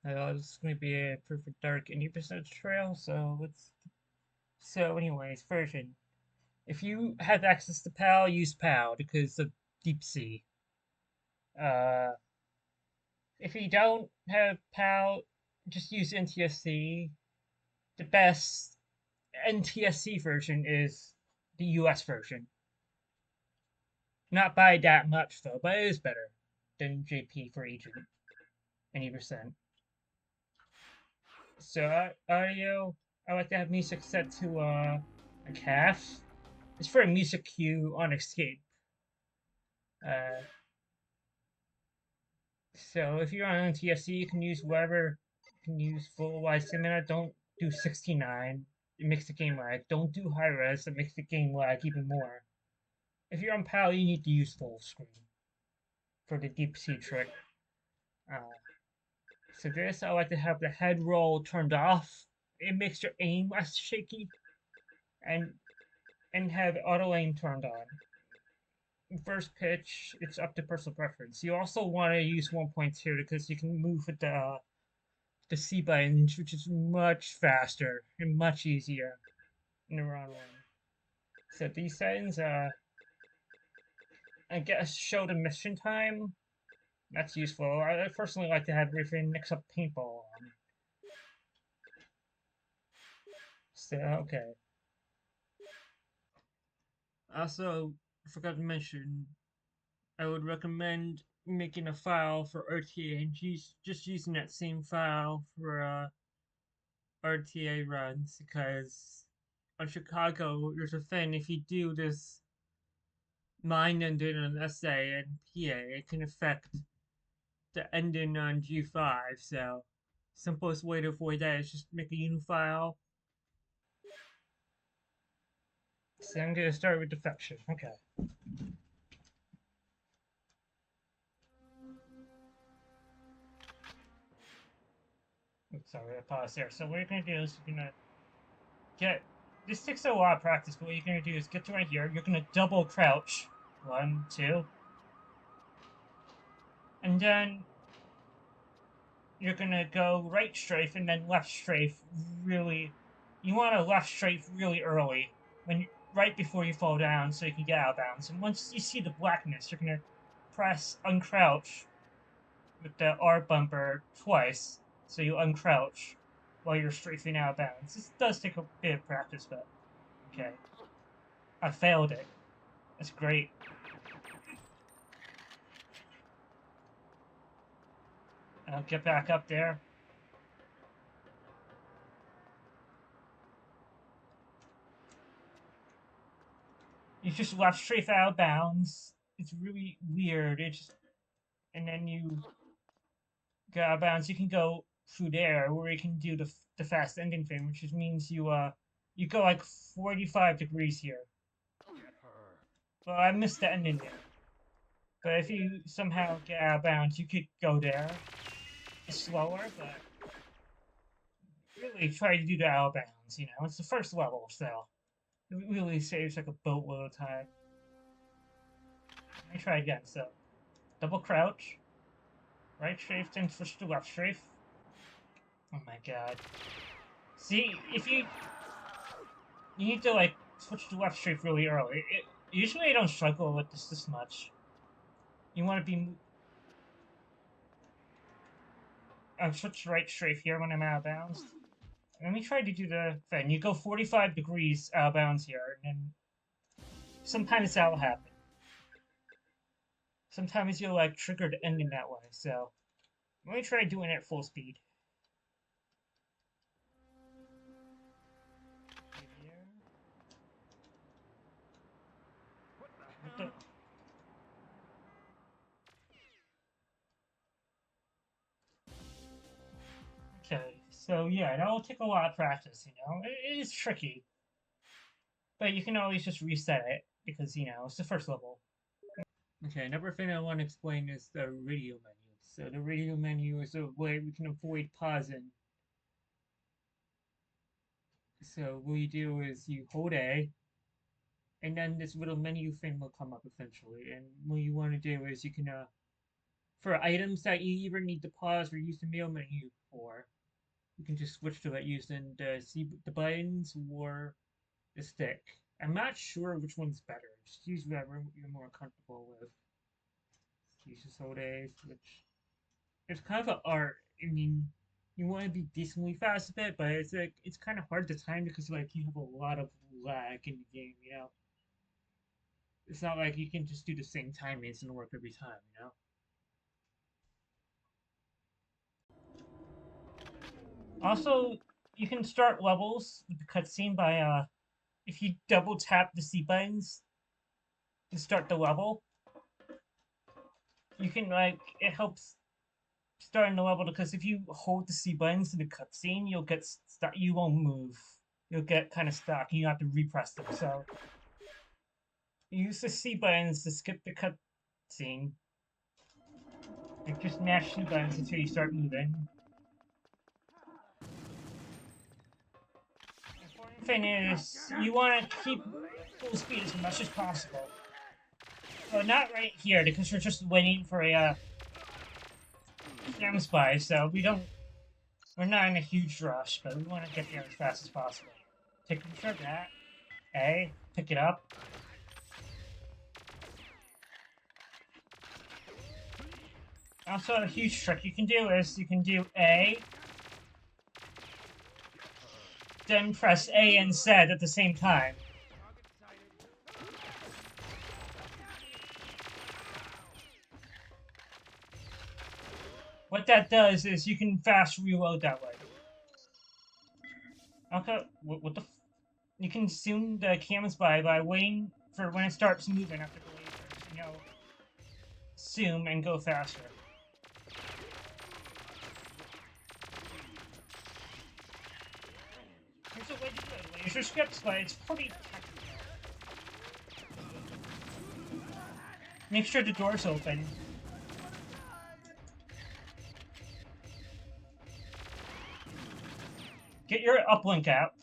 This is going to be a perfect dark indie business trail, so let's... So anyways, version. If you have access to PAL, use PAL because of deep sea. Uh, if you don't have PAL, just use NTSC. The best NTSC version is the US version. Not by that much though, but it is better than JP for Agent, any percent. So audio, I like to have music set to a calf. It's for a music cue on escape. Uh, so if you're on TSC, you can use whatever. You can use full wide cinema. Don't do 69. It makes the game lag. Don't do high res. It makes the game lag even more. If you're on PAL, you need to use full screen for the deep sea trick. Uh, so this, I like to have the head roll turned off. It makes your aim less shaky, and have auto aim turned on. First pitch, it's up to personal preference. You also want to use 1.2 because you can move with the C button, which is much faster and much easier in the round one. So these settings, I guess, show the mission time. That's useful. I personally like to have everything except paintball on. So okay. Also, I forgot to mention, I would recommend making a file for RTA and just using that same file for RTA runs because on Chicago, there's a thing if you do this mine ending on SA and PA, it can affect the ending on G5. So, simplest way to avoid that is just make a new file. So, I'm going to start with Defection. Okay. Oops, sorry, I paused there. So, what you're going to do is you're going to get. This takes a lot of practice, but what you're going to do is get to right here. You're going to double crouch. One, two. And then you're gonna go right strafe and then left strafe really. You want to left strafe really early, right before you fall down, so you can get out of bounds. And once you see the blackness, you're gonna press uncrouch with the R bumper twice, so you uncrouch while you're strafing out of bounds. This does take a bit of practice, but okay. I failed it. That's great. I'll get back up there. You just left strafe out of bounds. It's really weird. And then you get out of bounds. You can go through there, where you can do the fast ending thing, which just means you go like 45 degrees here. Well, I missed the ending there. But if you somehow get out of bounds, you could go there. It's slower, but really try to do the out of bounds. It's the first level, so it really saves like a boatload of time. Let me try again. So double crouch, right strafe, then switch to left strafe. Oh my god. See, if you need to like switch to left strafe really early. Usually I don't struggle with this much. You want to be switch to right strafe here when I'm out of bounds. Let me try to do the thing. You go 45 degrees out of bounds here, and then sometimes that'll happen. Sometimes you'll like trigger the ending that way. So let me try doing it at full speed. Here. What the? Okay, so yeah, that'll take a lot of practice. It is tricky, but you can always just reset it because it's the first level. Okay, another thing I want to explain is the radio menu. So the radio menu is a way we can avoid pausing. So what you do is you hold A, and then this little menu thing will come up eventually. And what you want to do is you can For items that you either need to pause or use the mail menu for, you can just switch to it using the buttons or the stick. I'm not sure which one's better. Just use whatever you're more comfortable with. Use this whole day, which it's kind of an art. I mean, you want to be decently fast a bit, but it's like it's kind of hard to time because like you have a lot of lag in the game. You know, it's not like you can just do the same timings and work every time. You know. Also, you can start levels with the cutscene by if you double tap the C buttons to start the level. You can like it helps starting the level because if you hold the C buttons in the cutscene, you'll get stuck. You won't move. You'll get kind of stuck. And you have to repress them. So use the C buttons to skip the cutscene. Like just mash C buttons until you start moving. The important thing is you want to keep full speed as much as possible. So not right here because we're just waiting for a cam spy. So we're not in a huge rush, but we want to get there as fast as possible. Take a picture of that. A, pick it up. Also, a huge trick you can do is you can do A, then press A and Z at the same time. What that does is you can fast reload that way. Okay, what the you can zoom the cameras by waiting for when it starts moving after the lasers, you know, zoom and go faster. There's a way to do it, laser scripts, but it's pretty technical. Make sure the door's open. Get your uplink out.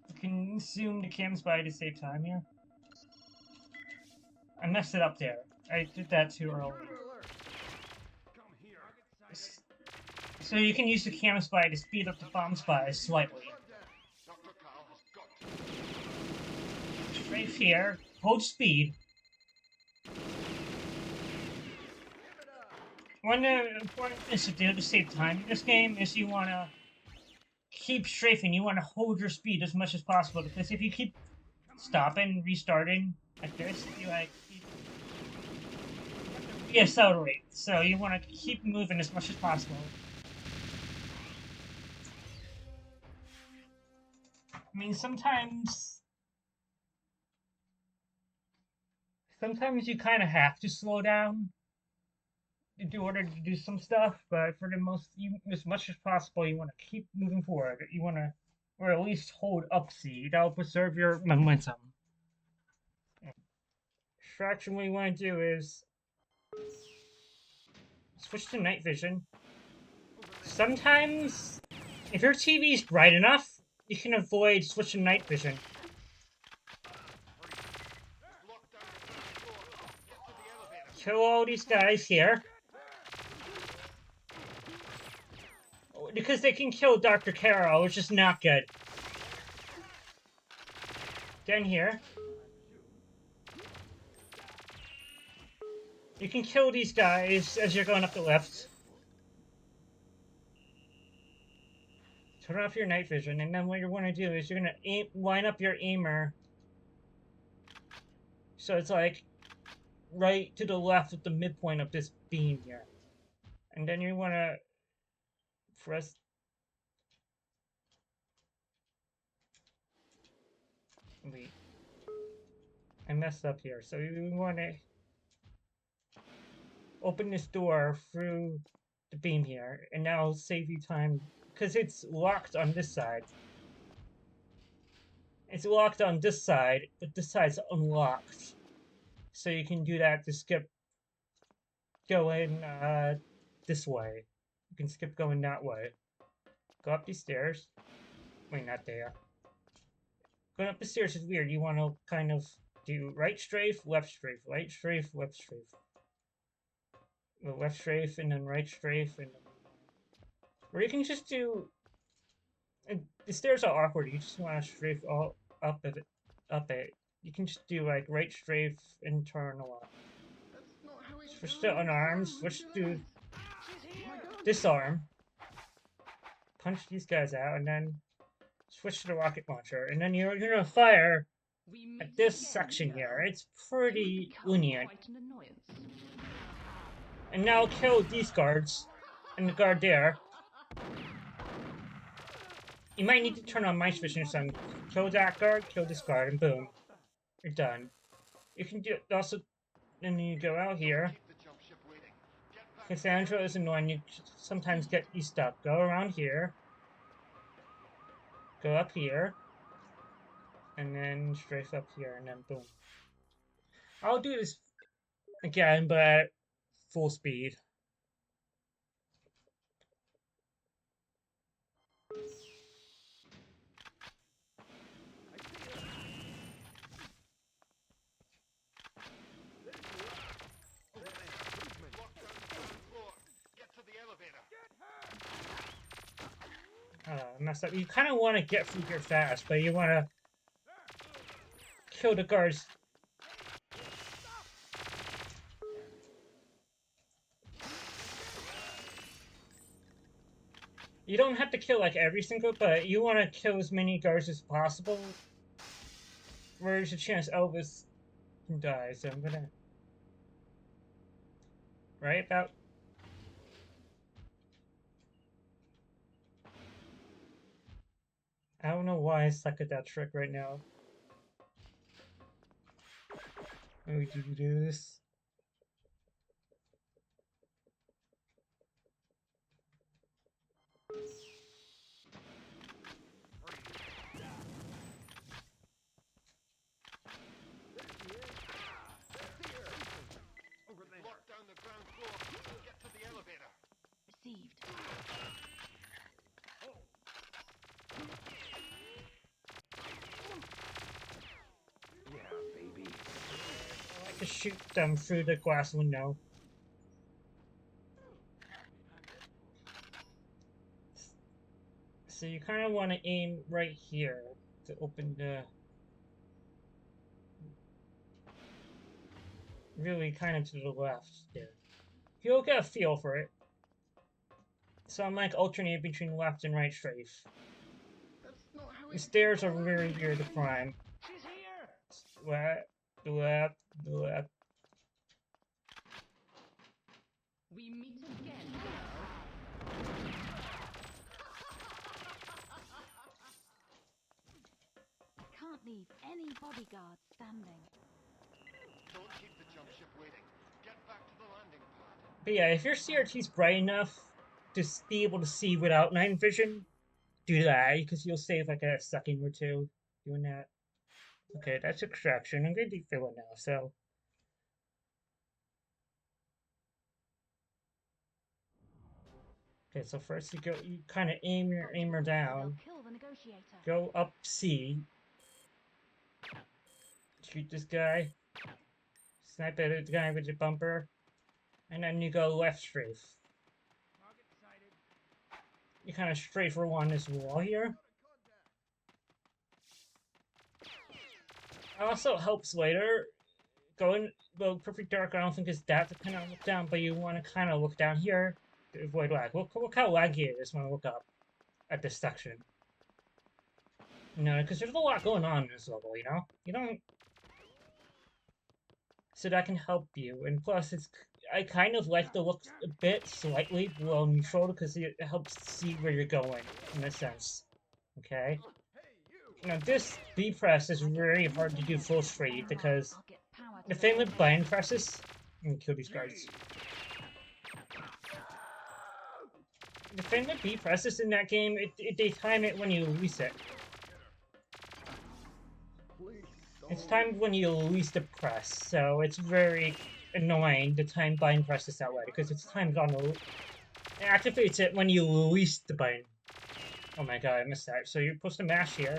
You can zoom the cams by to save time here. I messed it up there. I did that too early. So you can use the cam spy to speed up the bomb spy slightly. Right here, hold speed. One important thing to do to save time in this game is you want to keep strafing. You want to hold your speed as much as possible because if you keep stopping, restarting like this, you like reaccelerate. So you want to keep moving as much as possible. I mean, sometimes you kind of have to slow down in order to do some stuff, but for the as much as possible, you want to keep moving forward. You want to, or at least hold up C. That'll preserve your momentum. Extraction, what you want to do is switch to night vision. Sometimes, if your TV is bright enough, you can avoid switching night vision. Kill all these guys here. Because they can kill Dr. Carroll, which is not good. Then here. You can kill these guys as you're going up the lift. Turn off your night vision, and then what you're going to do is you're going to line up your aimer so it's like right to the left of the midpoint of this beam here. And then you want to press. Wait. I messed up here. So you want to open this door through the beam here, and that'll save you time because it's locked on this side. It's locked on this side, but this side's unlocked. So you can do that to skip going this way. You can skip going that way. Go up these stairs. Wait, not there. Going up the stairs is weird. You want to kind of do right strafe, left strafe, right strafe, left strafe. The left strafe and then right strafe and then... Or you can just do... The stairs are awkward. You just want to strafe all up it. You can just do like right strafe and turn a lot. Switch to unarmed. Switch to disarm. Punch these guys out, and then switch to the rocket launcher. And then you're gonna fire at this section here. It's pretty lenient. And now kill these guards and the guard there. You might need to turn on Mice Vision or something. Kill that guard, kill this guard, and boom. You're done. You can do also, then you go out here. Cassandra is annoying, you sometimes get you stuck. Go around here. Go up here. And then strafe up here, and then boom. I'll do this again, but at full speed. Messed up. You kind of want to get through here fast, but you want to kill the guards. You don't have to kill like every single, but you want to kill as many guards as possible. Where's the chance Elvis can die? So I'm gonna right about. I don't know why I suck at that trick right now. Maybe do this. Received. Yeah, baby. I like to shoot them through the glass window. So you kind of want to aim right here to open the... Really kind of to the left there. You'll get a feel for it. So I'm like alternating between left and right strafe. The stairs are very weird to climb. She's here. Left, left. We meet again. Can't leave any bodyguards standing. Don't keep the jump ship waiting. Get back to the landing pad. But yeah, if your CRT's bright enough to be able to see without night vision, do that, because you'll save like a second or two doing that. Okay, that's extraction. I'm gonna defill it now, so. Okay, so first you kind of aim your aimer down. Kill the negotiator. Go up C. Shoot this guy. Snipe at the guy with the bumper. And then you go left strafe. You kind of strafe along this wall here. It also helps later. Going, well, Perfect Dark, I don't think is that dependent on look down, but you want to kind of look down here to avoid lag. Look how laggy it is when I look up at this section. You know, because there's a lot going on in this level, you know? You don't... So that can help you, and plus I kind of like the look a bit slightly below neutral because it helps see where you're going, in a sense. Okay? Now this B press is very hard to do full straight because the thing with bind presses... I'm gonna kill these guards. The thing with B presses in that game, they time it when you release it. It's timed when you release the press, so it's very annoying to time bind presses that way, because it's timed on the... It activates it when you release the bind. Oh my god, I missed that. So you're supposed to mash here.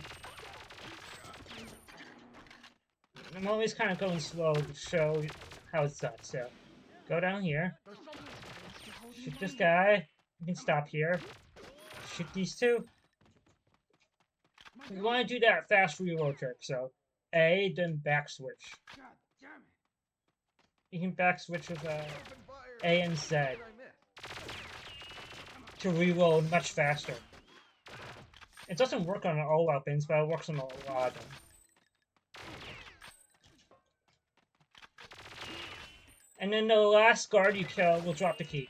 I'm always kind of going slow to show how it's done. So, go down here, shoot this guy. You can stop here. Shoot these two. You want to do that fast reload trick. So, A, then back switch. God damn it. You can back switch with Open fire. A and Z What did I miss? to reload much faster. It doesn't work on all weapons, but it works on a lot of them. And then the last guard you kill will drop the key.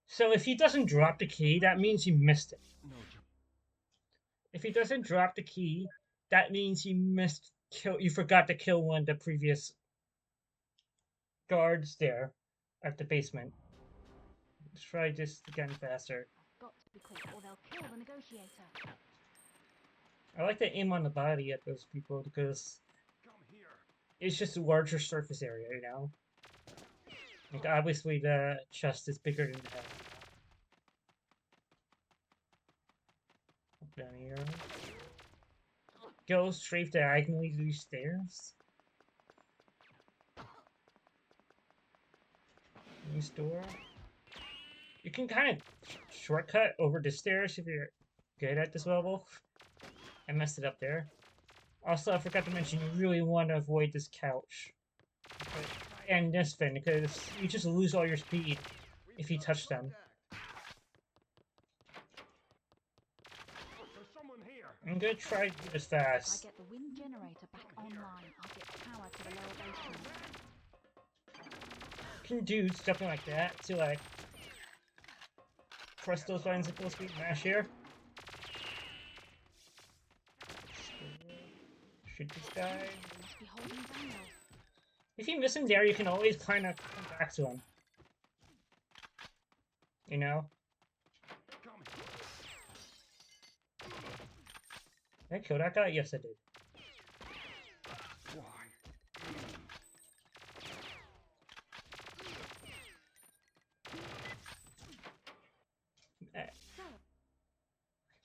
So if he doesn't drop the key, that means you missed it. No joke. If he doesn't drop the key, that means you forgot to kill one of the previous guards there at the basement. Let's try this again faster. Got to be quick or they'll kill the negotiator. I like to aim on the body at those people because Come here. it's just a larger surface area, you know? Like, obviously the chest is bigger than the head. Up down here. Go straight diagonally to these stairs. This door. You can kind of shortcut over the stairs if you're good at this level. I messed it up there. Also, I forgot to mention, you really want to avoid this couch. And this thing, because you just lose all your speed if you touch them. There's someone here. I'm gonna try to do this If I fast. get the wind generator back online, I'll get power to the lower basement. You can do something like that to, like, press those buttons at full speed, mash here. Shoot this guy. They must be holding Daniel. If you miss him there, you can always kind of come back to him. You know? Come Did I kill that guy? Yes, I did. Why?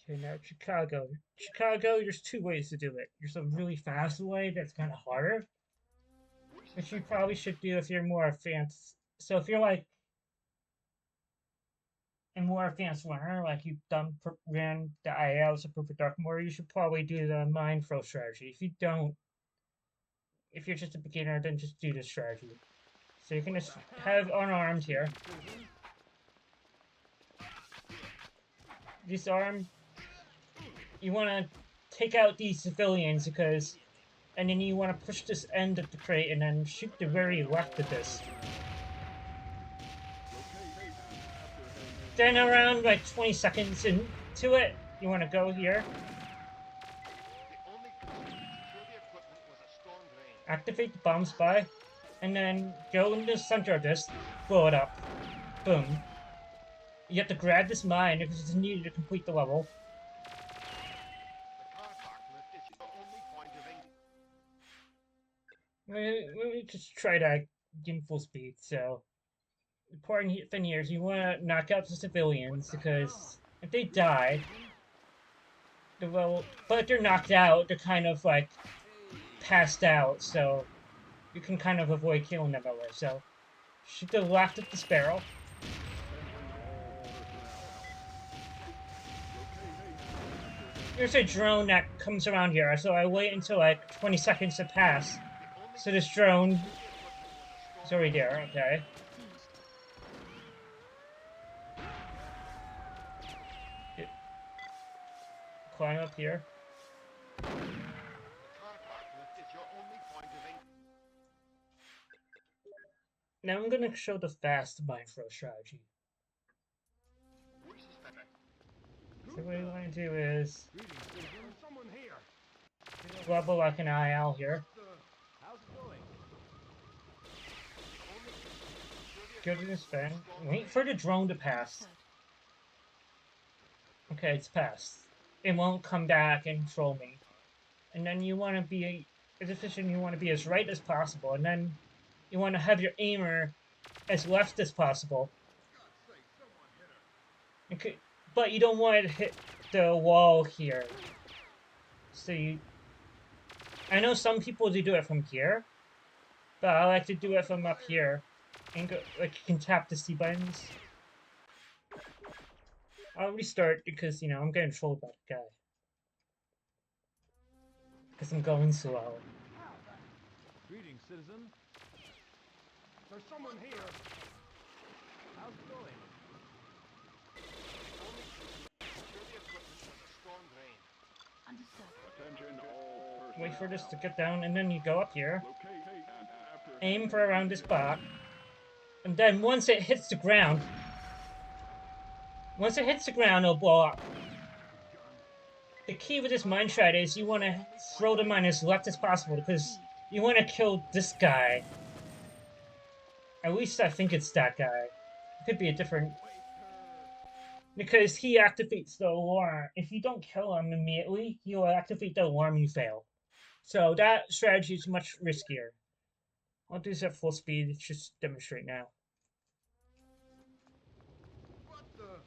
Okay, now Chicago. Chicago, there's two ways to do it. There's a really fast way that's kind of harder, which you probably should do if you're more advanced. So if you're like a more advanced runner, like you've ran the ILs of Perfect Dark more, you should probably do the Mind Throw strategy. If you don't, if you're just a beginner, then just do this strategy. So you can just have unarmed here. Disarm. You want to take out these civilians because, and then you want to push this end of the crate and then shoot the very left of this. Then around like 20 seconds into it, you want to go here, The only concern to secure the equipment was a strong drain. activate the bomb spy, and then go into the center of this, blow it up. Boom. You have to grab this mine because it's needed to complete the level. The car park lift is your only point of Let me just try to gain full speed. So, the important thing here is you want to knock out the civilians because if they die, but if they're knocked out, they're kind of like passed out, so you can kind of avoid killing them that way. So, shoot the left of this barrel. There's a drone that comes around here, so I wait until like 20 seconds to pass. So this drone is already there, okay. Climb up here. The car park lift is your only point of Now I'm gonna show the fast mind throw strategy. So what you want to do is Greetings, citizen. There's someone here. level like an IL here. How's it going? Go to this thing. Wait for the drone to pass. Okay, it's passed. It won't come back and troll me. And then you want to be as efficient. You want to be as right as possible, and then you want to have your aimer as left as possible. Okay, but you don't want it to hit the wall here. So you I know some people do it from here, but I like to do it from up here. And go, like, you can tap the C buttons. I'll restart because, you know, I'm getting trolled by the guy. Because I'm going slow. Greetings, citizen. There's someone here. How's it going? Secure the equipment with a strong drain. Understood. Attention all personnel. Wait for this to get down, and then you go up here. Locate and apprehend Aim for around this spot. And then once it hits the ground, it'll blow up. The key with this mine shot is you want to throw the mine as left as possible because you want to kill this guy. At least I think it's that guy. It could be a different... Because he activates the alarm. If you don't kill him immediately, he will activate the alarm you fail. So that strategy is much riskier. I'll do this at full speed, just demonstrate now. What the?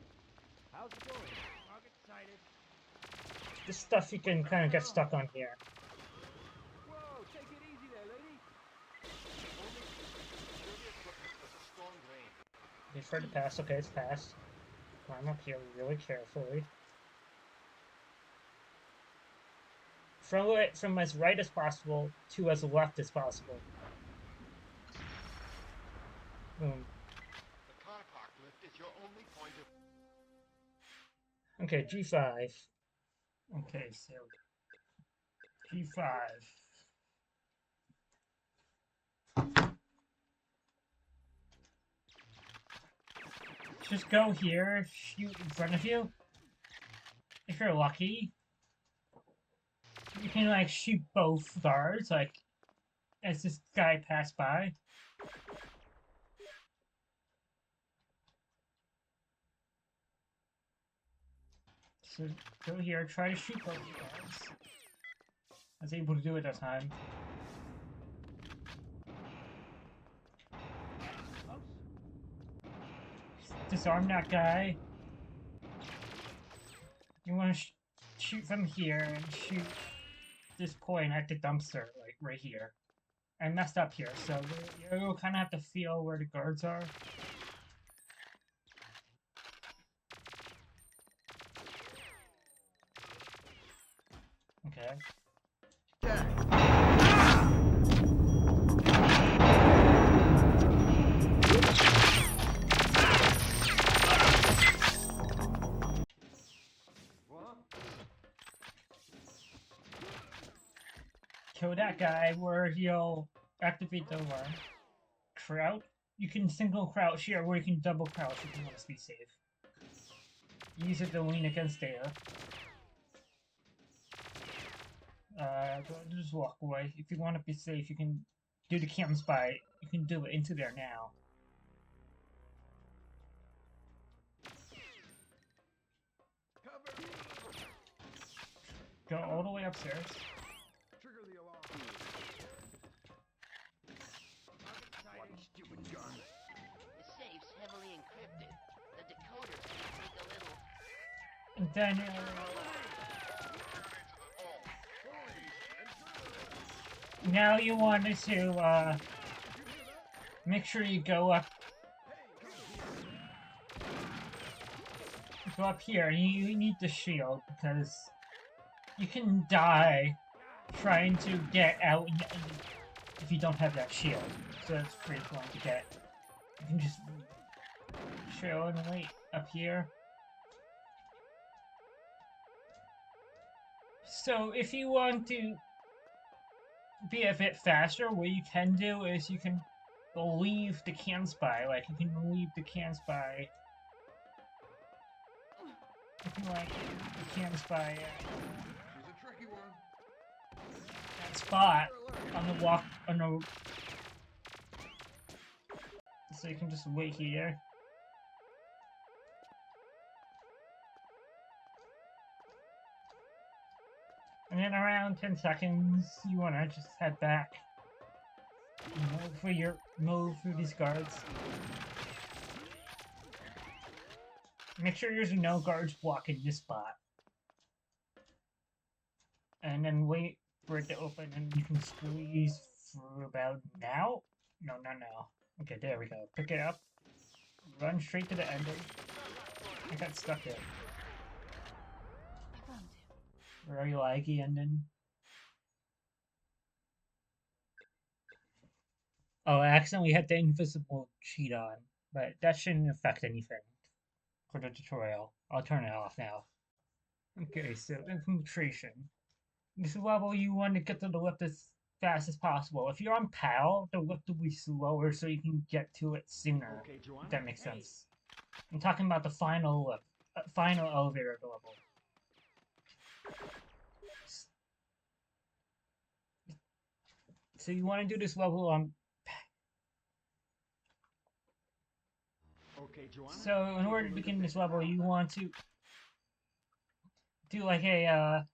How's it going? I'll get sighted. This stuff you can kind of get stuck on here. Whoa, take it easy there, lady. Secure the equipment with a strong drain. Wait for it to pass. Okay, it's passed. Climb up here really carefully. Throw it from as right as possible to as left as possible. Boom. The car park lift is your only point of... Okay, G5. Okay, so G5. Just go here, shoot in front of you. If you're lucky, you can like shoot both guards, like as this guy passed by. So go here, try to shoot both guards. I was able to do it that time. Disarm that guy. You want to shoot from here and shoot this point at the dumpster, like right here. I messed up here, so you'll kind of have to feel where the guards are. Okay. Kill that guy where he'll activate the alarm. Crouch. You can single crouch here, or you can double crouch if you want to be safe. Use it to lean against there. Just walk away. If you want to be safe, you can do the cam spy. You can do it into there now. Go all the way upstairs. Trigger the alarm. Bloody stupid gun. The safe's heavily encrypted. The decoder can take a little. And then now you wanted to make sure you go up here. You need the shield because you can die trying to get out if you don't have that shield. So it's pretty fun to get. You can just chill and wait up here. So if you want to be a bit faster, what you can do is you can leave the can spy. Like, you can leave the can spy. You can, like, the can spy She's a tricky one. that spot on the walk, on the... So you can just wait here. And then around 10 seconds, you want to just head back. Move through these guards. Make sure there's no guards blocking this spot. And then wait for it to open, and you can squeeze for about now. No, not now. Okay, there we go. Pick it up. Run straight to the ending. I got stuck there. I found him. Very laggy ending. Oh, I accidentally had the invisible cheat on, but that shouldn't affect anything for the tutorial. I'll turn it off now. Okay, so infiltration. This level you want to get to the lift as fast as possible. If you're on PAL, the lift will be slower so you can get to it sooner. Okay, Joanna. If that makes Hey. sense. I'm talking about the final lift, final elevator of the level. So you want to do this level on. Okay, Joanna. So in Take order a to look begin at this level, you want to do like a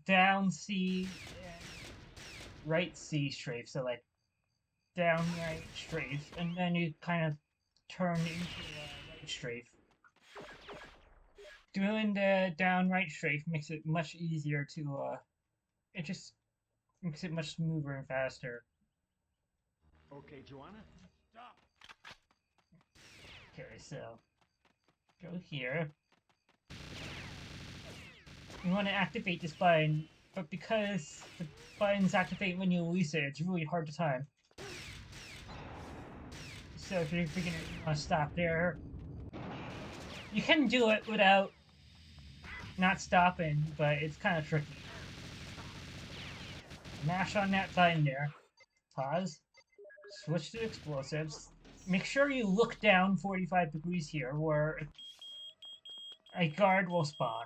down C and right C strafe. So like down right strafe, and then you kind of turn into a right strafe. Doing the down right strafe makes it much easier to it just makes it much smoother and faster. Okay, Joanna. Stop. Okay, so go here. You want to activate this button, but because the buttons activate when you release it, it's really hard to time. So if you're a beginner, you want to stop there. You can do it without not stopping, but it's kind of tricky. Mash on that button there. Pause. Switch to explosives. Make sure you look down 45 degrees here, where a guard will spawn.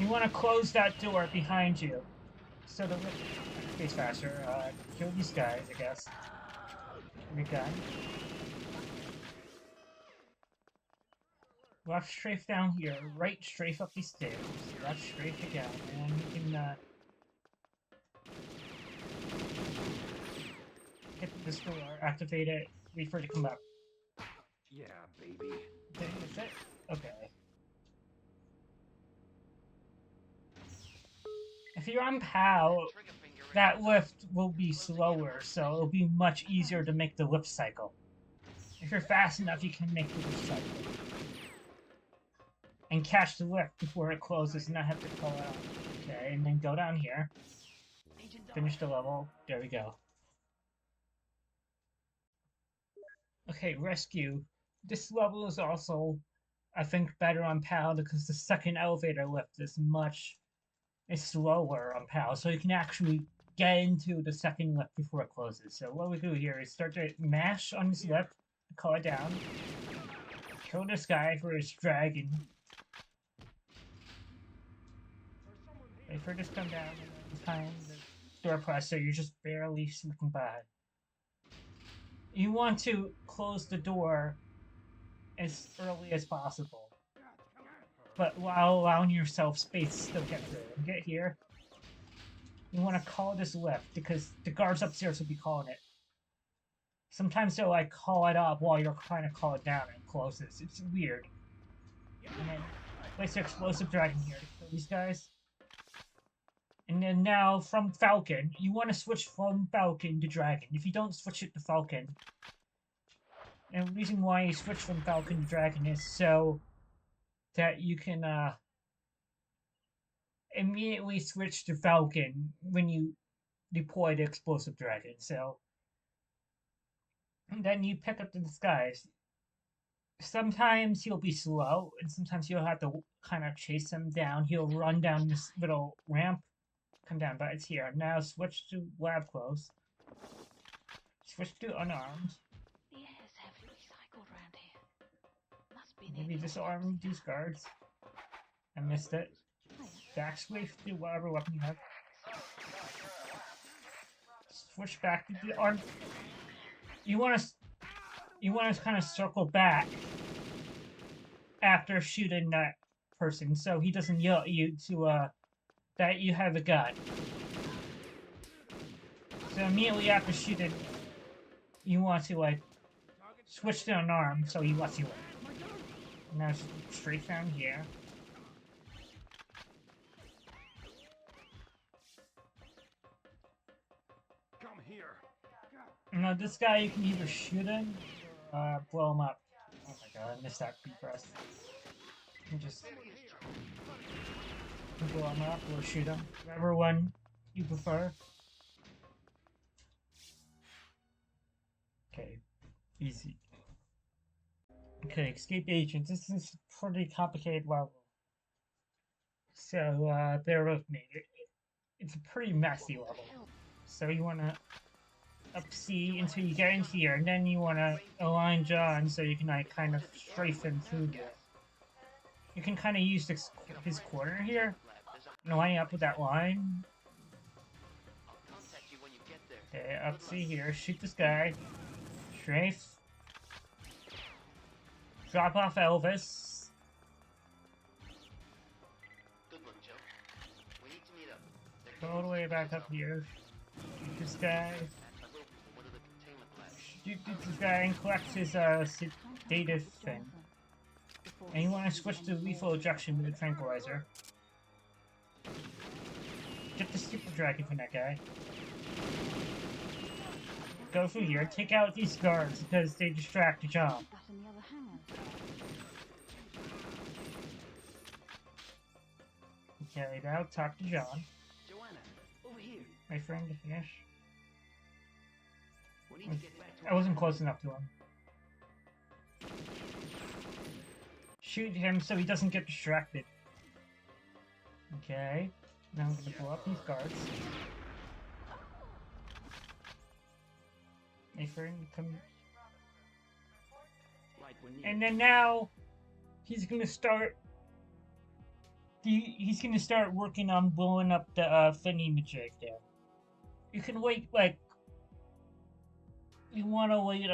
You want to close that door behind you, so the lift stays faster. Kill these guys, I guess. Your gun. Left strafe down here, right strafe up these stairs, left strafe again, and you can hit this door, activate it, wait for it to come up. Yeah, baby. Okay, that's it? Okay. If you're on POW, Trigger finger in that the lift will be slower, so it'll be much easier to make the lift cycle. If you're fast enough, you can make the lift cycle. And catch the lift before it closes and not have to pull out. Okay, and then go down here. Finish the level. There we go. Okay, rescue. This level is also, I think, better on PAL because the second elevator lift is slower on PAL, so you can actually get into the second lift before it closes. So what we do here is start to mash on this lift, call it down, kill this guy for his dragon. Wait for this to come down, and then time the door press, so you're just barely sneaking by. You want to close the door as early as possible, but while allowing yourself space to still get through. And get here. You want to call this lift because the guards upstairs will be calling it. Sometimes they'll like call it up while you're trying to call it down and it closes. It's weird. And then place your explosive dragon here to kill these guys. And then now from Falcon, you want to switch from Falcon to Dragon. If you don't switch it to Falcon, and the reason why you switch from Falcon to Dragon is so that you can immediately switch to Falcon when you deploy the explosive dragon. So and then you pick up the disguise. Sometimes he'll be slow, and sometimes you'll have to kind of chase him down. He'll run down this little ramp, come down, but it's here. Now switch to lab clothes. Switch to unarmed. The air's heavily recycled round here. Must be Maybe near disarm these guards. I missed it. Backswitch to whatever weapon you have. Switch back to the arm. You want to kind of circle back after shooting that person, so he doesn't yell at you to that you have a gun. So immediately after shooting, you want to like switch to unarmed, so he lets you in. Now straight down here. Come here. Now this guy, you can either shoot him or blow him up. Oh my god, I missed that beat press. You can just blow him up or shoot him. Whatever one you prefer. Okay, easy. Okay, escape agent. This is a pretty complicated level. So, bear with me. It's a pretty messy level. So you want to up C until you get in here, and then you want to align John so you can like kind of strafe him through here. You can kind of use his corner here, and line up with that line. Okay, up C here, shoot this guy, strafe, drop off Elvis. Good one, Joe. We need to meet up. Go all the way back up here. Shoot this guy. Shoot this guy and collect his sedative thing. And you want to switch to lethal ejection with the tranquilizer. Get the super dragon from that guy. Go through here. Take out these guards because they distract the job. Okay, now talk to John. Joanna, over here. My friend to finish. We need to get back to I wasn't close enough to him. Shoot him so he doesn't get distracted. Okay. Now I'm gonna blow up these guards. My friend, come. And then now he's gonna start. He's gonna start working on blowing up the thingy majig there. You can wait like. You want to wait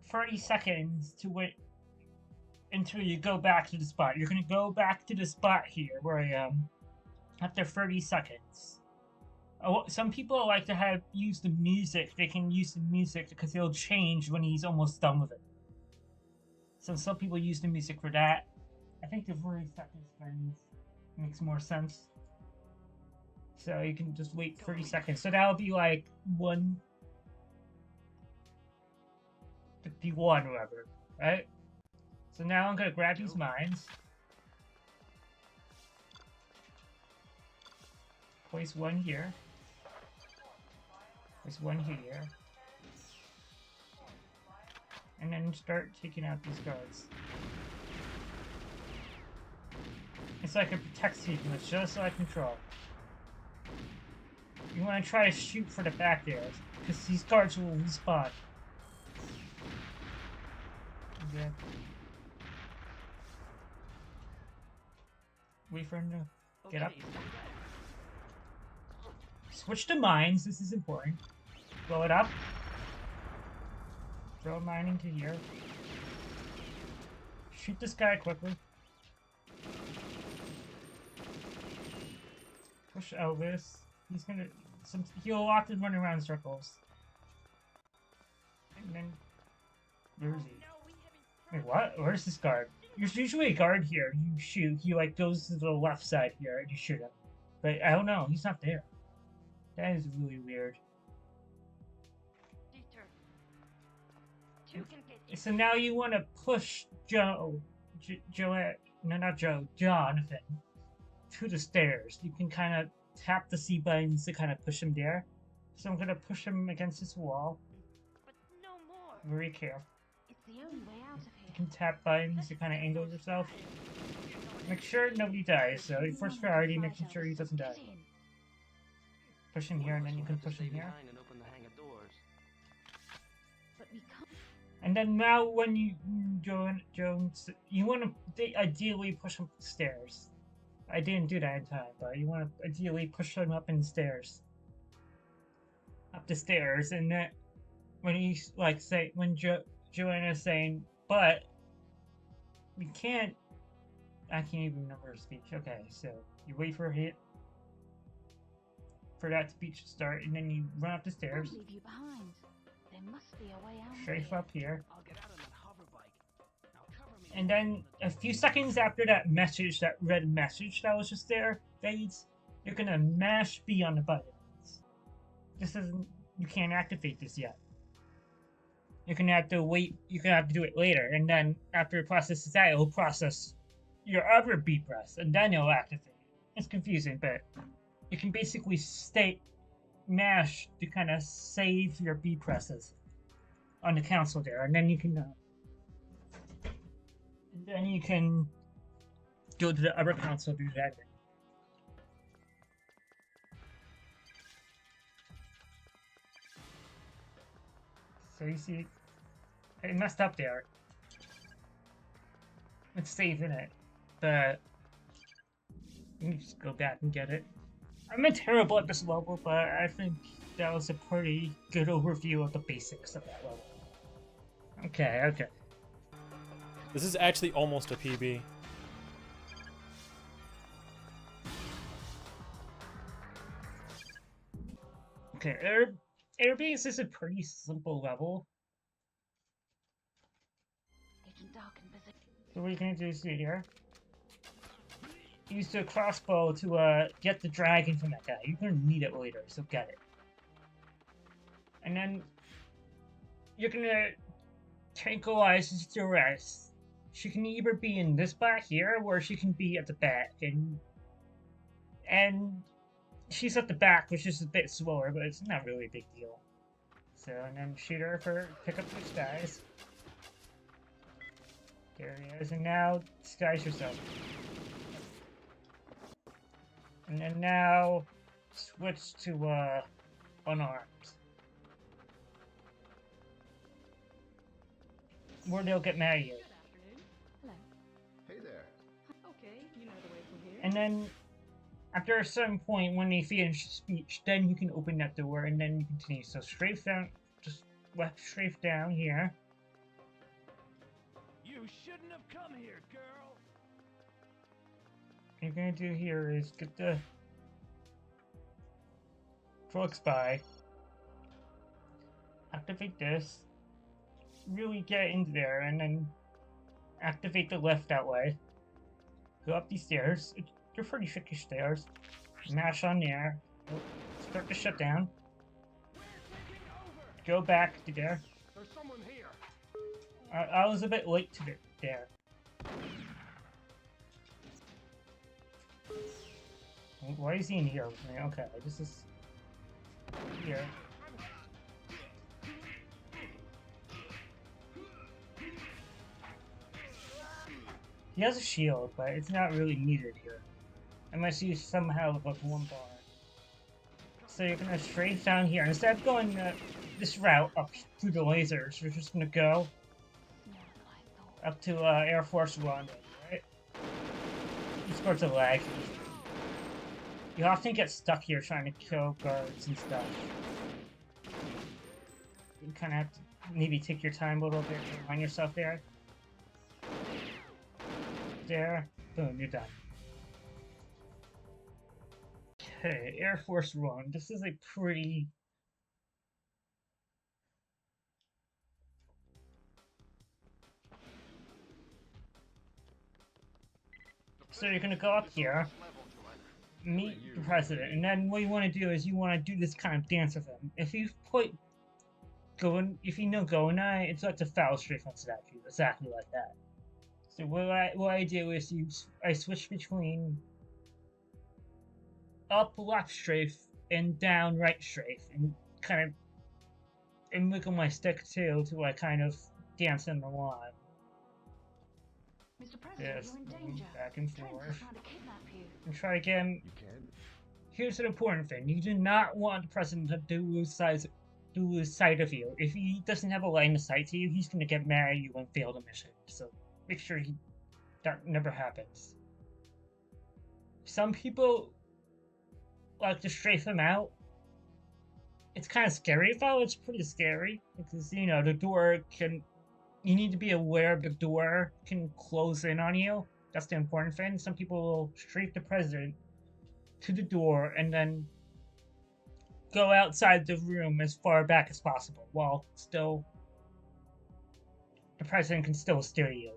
30 seconds to wait until you go back to the spot. You're gonna go back to the spot here where I am after 30 seconds. Some people like to use the music. They can use the music because it'll change when he's almost done with it. So some people use the music for that. I think the 30 seconds makes more sense. So you can just wait 30 seconds. So that'll be like 1:51 or whatever, right? So now I'm gonna grab these mines. Place one here. Place one here. And then start taking out these guards. It's like a protect sequence, just like Control. You want to try to shoot for the back there, because these guards will respawn. Okay. Wait for him to get up. Switch to mines, this is important. Blow it up. Throw a mine into here. Shoot this guy quickly. Push Elvis. He's gonna. He'll often run around in circles. And then. Where is he? Wait, what? Where's this guard? There's usually a guard here. You shoot. He like goes to the left side here and you shoot him. But I don't know. He's not there. That is really weird. So now you want to push Jonathan, to the stairs. You can kind of tap the C buttons to kind of push him there. So I'm going to push him against this wall. But no more. Very careful. It's the only way out of here. You can tap buttons to kind of angle yourself. Make sure nobody dies. So your first priority, making sure he doesn't die. Push him here, and then you can push him here. But we can't. And then now when you Jones, you want to ideally push him up the stairs. I didn't do that in time, but you want to ideally push him up in the stairs. Up the stairs, and then when he's like when Joanna's saying, but we can't. I can't even remember her speech. Okay, so you wait for a hit. For that speech to start, and then you run up the stairs. Leave you behind. There must be a way out. Strafe up here. I'll get out on that hover bike. Now And then a few seconds after that message, that red message that was just there fades, you're gonna mash B on the buttons. This isn't, you can't activate this yet. You're gonna have to wait, you're gonna have to do it later, and then after it processes that, it'll process your other B press, and then it'll activate. It's confusing, but you can basically mash to kind of save your B presses on the console there, and then you can go to the other console to do that. So you see, it messed up there. It's saving it, but you can just go back and get it. I'm not terrible at this level, but I think that was a pretty good overview of the basics of that level. Okay, okay. This is actually almost a PB. Okay, Airbase is a pretty simple level. Agent Dark in position. So what you're gonna do is here. Use the crossbow to get the dragon from that guy. You're gonna need it later, so get it. And then you're gonna tranquilize Duress. She can either be in this back here, or she can be at the back, and she's at the back, which is a bit slower, but it's not really a big deal. So, and then shoot her for pick up these guys. There he is, and now disguise yourself. And then now switch to unarmed. Where they'll get mad at you. Good afternoon. Hello. Hey there. Okay, you know the way from here. And then after a certain point, when they finish speech, then you can open that door and then you continue. So strafe down, just left strafe down here. You shouldn't have come here, girl. What you're gonna do here is get the drug spy, activate this, really get into there, and then activate the lift that way. Go up these stairs. They're pretty tricky stairs. Mash on there. Start the shutdown. Go back to there. There's someone here. I was a bit late to it there. Why is he in here with me? Okay, this is here. He has a shield, but it's not really needed here. Unless you somehow look like one bar. So you're gonna strafe down here. Instead of going this route up through the lasers, we're just gonna go up to Air Force One, right? These parts are laggy. You often get stuck here trying to kill guards and stuff. You kind of have to maybe take your time a little bit to remind yourself there. There. Boom, you're done. Okay, Air Force One. This is a pretty... So you're gonna go up here, meet the president, and then what you want to do is you want to do this kind of dance with him. If you know Goldeneye, it's like a foul strafe on statue, exactly like that. So what I do is I switch between up left strafe and down right strafe, and kind of wiggle my stick too to like kind of dance in the line. Mr. President, Yes, you're in danger. back and Trent's forth. trying to kidnap you. And try again. You can. Here's an important thing: you do not want the president to lose sight of you. If he doesn't have a line of sight to you, he's gonna get mad at you and fail the mission. So make sure that never happens. Some people like to strafe him out. It's kind of scary though. It's pretty scary because the door can. You need to be aware the door can close in on you. That's the important thing. Some people will strafe the president to the door and then go outside the room as far back as possible while still the president can still steer you.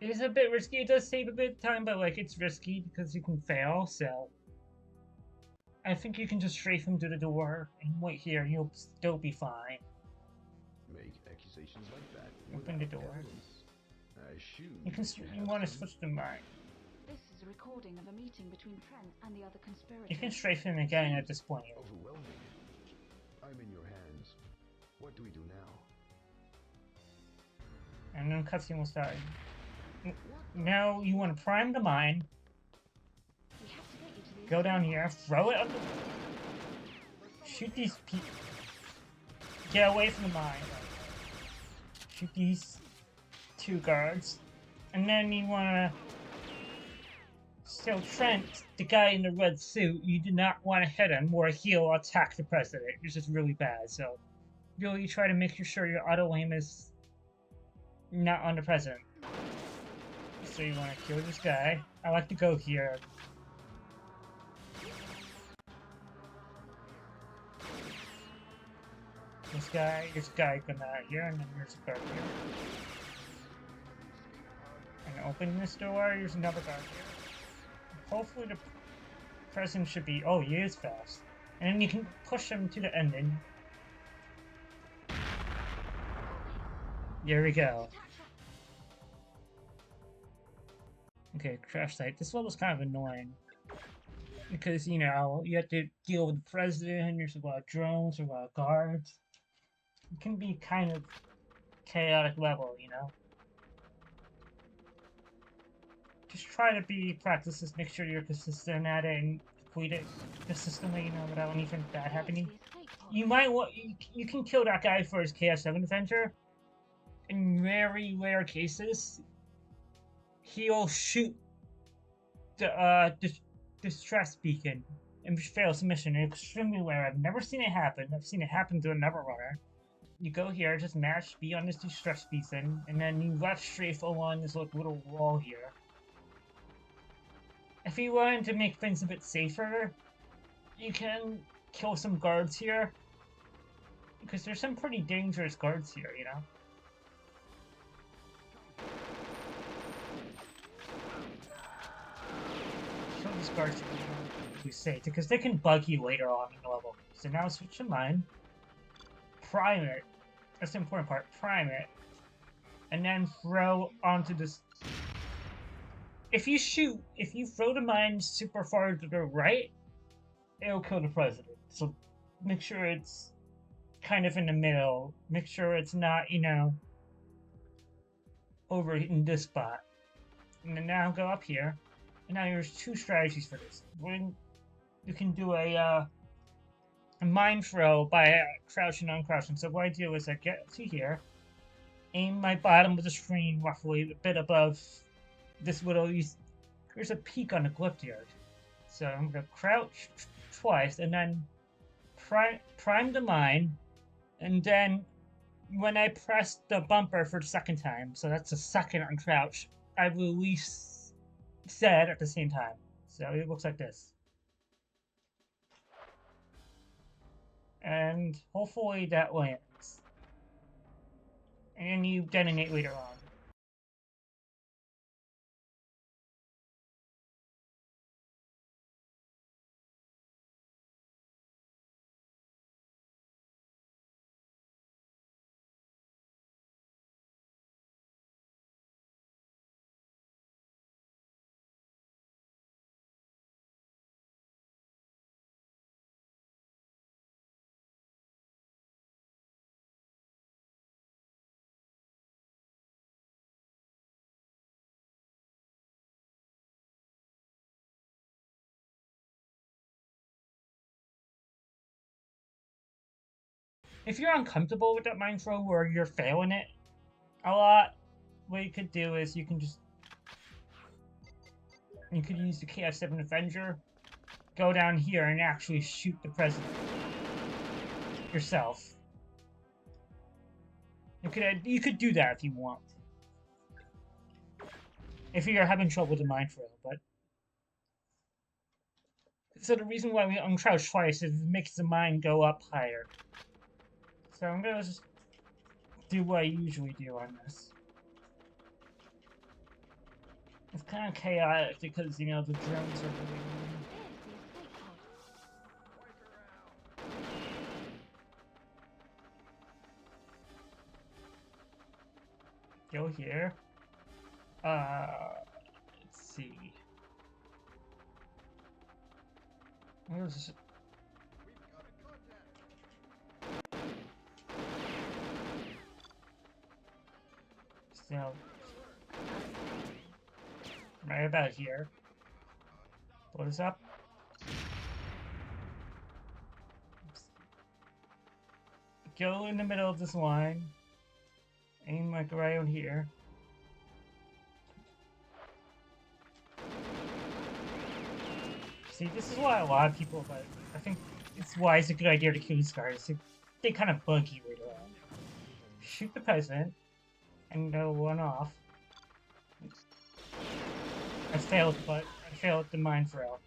It is a bit risky. It does save a bit of time, but like it's risky because you can fail. So I think you can just strafe him to the door and wait here, and you'll still be fine. Make accusations like that Open the without door. evidence. I assume You can. you You have want to some. switch the mind. This is a recording of a meeting between Trent and the other conspirators. You can strafe him again at this point. Overwhelming. I'm in your hands. What do we do now? And then cutscene will start. Now you want to prime the mine. We have to get you to the Go down escape here, pod. throw it up the... Shoot these people. Get away from the mine. Shoot these 2 guards. And then you wanna... So Trent, the guy in the red suit, you do not want to hit him or he'll attack the president. It's just really bad, so... Really try to make sure your auto aim is not on the president. So you want to kill this guy. I like to go here. This guy come out here, and then there's a guard here. And open this door, there's another guard here. Hopefully the president should be... Oh, he is fast. And then you can push him to the ending. There we go. Okay, crash site. This one was kind of annoying. Because, you know, you have to deal with the president, there's a lot of drones, a lot of guards. It can be kind of chaotic level, you know? Just try to practice this, make sure you're consistent at it and complete it consistently, you know, without anything bad happening. You might want, you can kill that guy for his KF7 adventure. In very rare cases, he'll shoot the distress beacon and fails the mission. It's extremely rare. I've never seen it happen. I've seen it happen to another runner. You go here, just mash B on this distress beacon, and then you left strafe along this little wall here. If you wanted to make things a bit safer, you can kill some guards here. Because there's some pretty dangerous guards here, you know? Kill these guards to be safe, because they can bug you later on in the level. So now switch to mine. Prime it. That's the important part. Prime it. And then throw onto this... If you throw the mine super far to the right, it'll kill the president. So make sure it's kind of in the middle. Make sure it's not, you know, over in this spot. And then now go up here. And now there's 2 strategies for this. When you can do a mine throw by crouching and uncrouching. So what I do is I get to here, aim my bottom of the screen roughly a bit above this little... There's a peak on the glyph here. So I'm going to crouch twice and then prime the mine. And then when I press the bumper for the second time, so that's a second on crouch, I release Z at the same time. So it looks like this. And hopefully that lands. And you detonate later on. If you're uncomfortable with that mine throw or you're failing it a lot, what you could do is you could use the KF7 Avenger, go down here and actually shoot the president yourself. You could do that if you want. If you're having trouble with the mine throw, but... So the reason why we uncrouch twice is it makes the mine go up higher. So I'm gonna just do what I usually do on this. It's kind of chaotic because, you know, the drones are really... There's the escape pod. Go here. Let's see. Where's... So... right about here. Blow this up. Go in the middle of this line. Aim like right on here. See, this is why a lot of people, like, I think it's why it's a good idea to kill these guys. They kind of bug you later on. Shoot the president, and they'll run off. I failed the mine throw.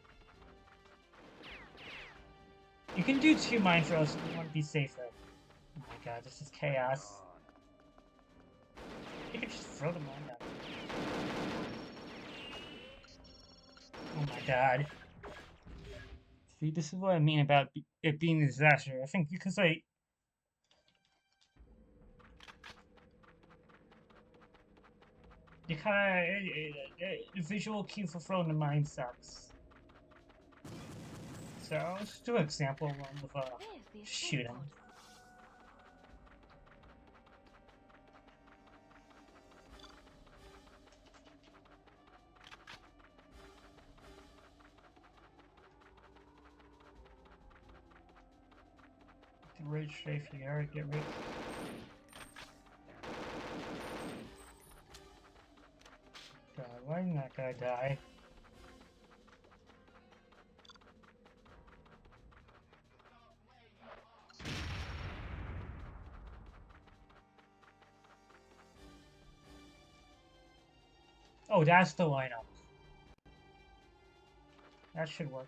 You can do 2 mine throws if you want to be safer. Oh my god, this is chaos. You can just throw the mine down. Oh my god. See, this is what I mean about it being a disaster. I think because I... You kinda... the visual cue for throwing the mine sucks. So, let's just do an example one with, There's the escape shooting. pod. Get rid strafe here, get rid... God, why didn't that guy die? Oh, that's the lineup. That should work.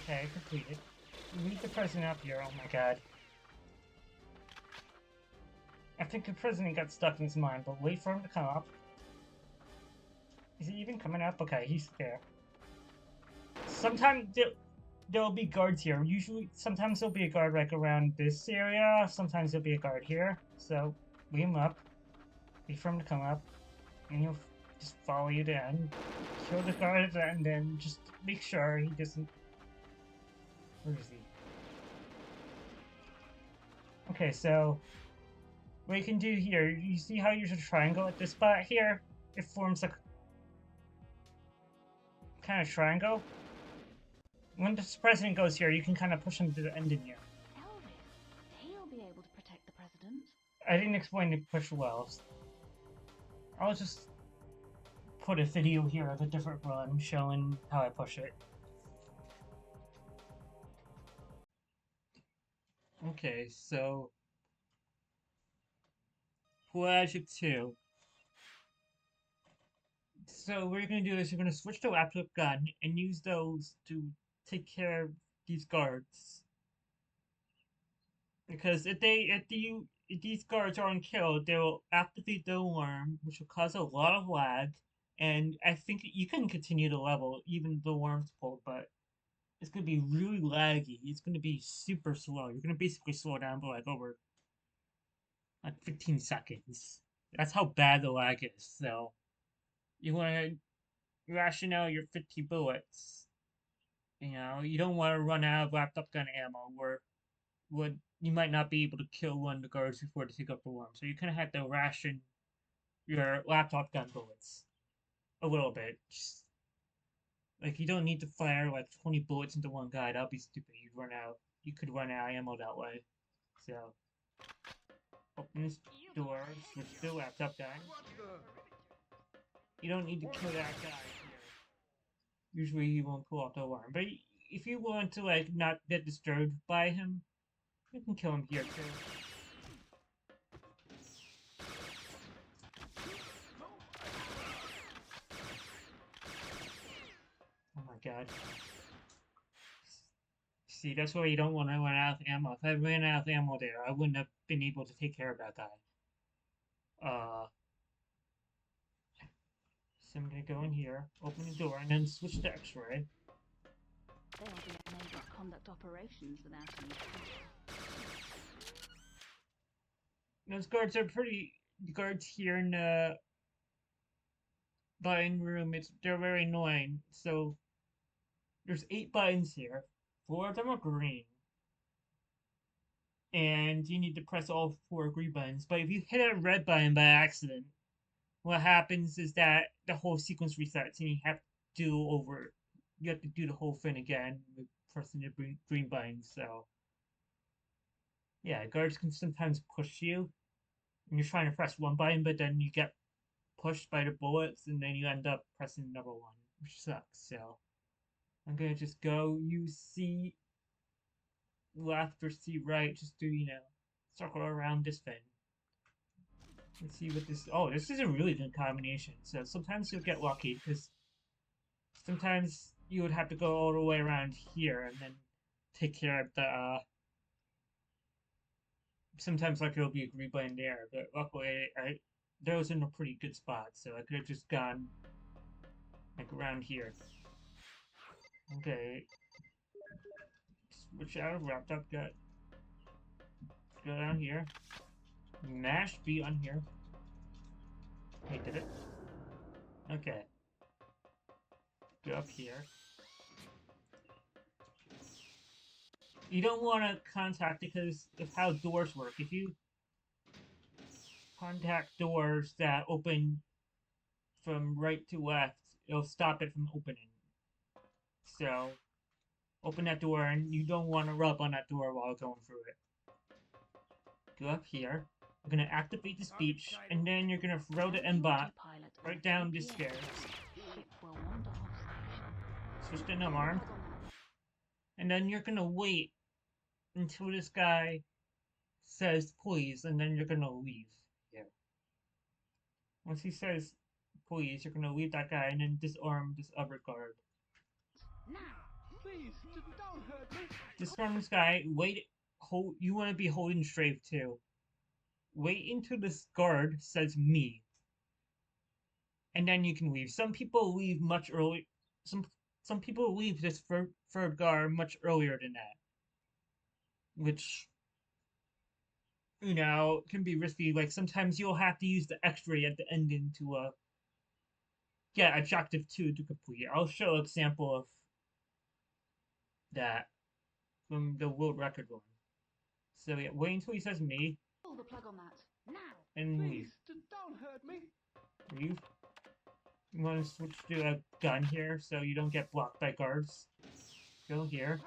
Okay, completed. Meet the president up here, oh my god. I think the president got stuck in his mind, but wait for him to come up. Is he even coming up? Okay, he's there. Sometimes there'll be guards here. Usually, sometimes there'll be a guard like around this area. Sometimes there'll be a guard here. So, lead him up. Wait for him to come up. And he'll just follow you down. Kill the guard and then just make sure he doesn't... Where is he? Okay, so... what you can do here, you see how there's a triangle at this spot here? It forms a kind of triangle. When the president goes here, you can kind of push him to the end in here. Elvis, he'll be able to protect the president. I didn't explain the push well. I'll just put a video here of a different run showing how I push it. Okay, so... Pelagic 2. So what you're going to do is you're going to switch to laptop gun and use those to take care of these guards. Because if these guards aren't killed, they will activate the alarm, which will cause a lot of lag. And I think you can continue to level even the alarm's pulled, but it's going to be really laggy. It's going to be super slow. You're going to basically slow down by like over like 15 seconds. That's how bad the lag is. So you want to ration out your 50 bullets. You know, you don't want to run out of laptop gun ammo where you might not be able to kill one of the guards before they take up the alarm. So you kind of have to ration your laptop gun bullets a little bit. Just, like, you don't need to fire like 20 bullets into one guy. That'd be stupid. You could run out of ammo that way. So, open this door, switch to the laptop gun. You don't need to kill that guy here. Usually he won't pull off the alarm. But if you want to, like, not get disturbed by him, you can kill him here, too. Oh my god. God. See, that's why you don't want to run out of ammo. If I ran out of ammo there, I wouldn't have been able to take care of that guy. So I'm gonna go in here, open the door, and then switch to X-ray. They'll be unable to conduct operations without any power. Those guards are pretty. The guards here in the buying room, they're very annoying. So there's 8 buttons here. 4 of them are green. And you need to press all 4 green buttons. But if you hit a red button by accident, what happens is that the whole sequence resets and you have to do the whole thing again with pressing the green button. So yeah, guards can sometimes push you and you're trying to press one button, but then you get pushed by the bullets and then you end up pressing another one, which sucks. So I'm gonna just go use C left or C right, just to, circle around this thing. Let's see what this. Oh, this is a really good combination. So sometimes you'll get lucky because sometimes you would have to go all the way around here and then take care of the. Sometimes like it'll be a green button there, but luckily that was in a pretty good spot, so I could have just gone like around here. Okay. Switch out of wrapped up gut. Go down here. Mash B on here. Hey, did it? Okay. Go up here. You don't want to contact because of how doors work. If you contact doors that open from right to left, it'll stop it from opening. So, open that door, and you don't want to rub on that door while going through it. Go up here. We're going to activate the speech, and then you're going to throw the M-bot right down the stairs. Ship will wander off station. Switch to unarmed. And then you're going to wait until this guy says please, and then you're going to leave here. Once he says please, you're going to leave that guy and then disarm this other guard. Now, Please, don't hurt me. Disarm this guy, you want to be holding strafe too. Wait until this guard says me. And then you can leave. Some people leave much early. Some people leave this third guard much earlier than that. Which, can be risky. Like, sometimes you'll have to use the X-ray at the ending to, get Objective 2 to complete. I'll show an example of that from the world record one. So, yeah, wait until he says me, pull the plug on that. Now! and leave. Please, don't hurt me. Leave. You want to switch to a gun here so you don't get blocked by guards. Go here.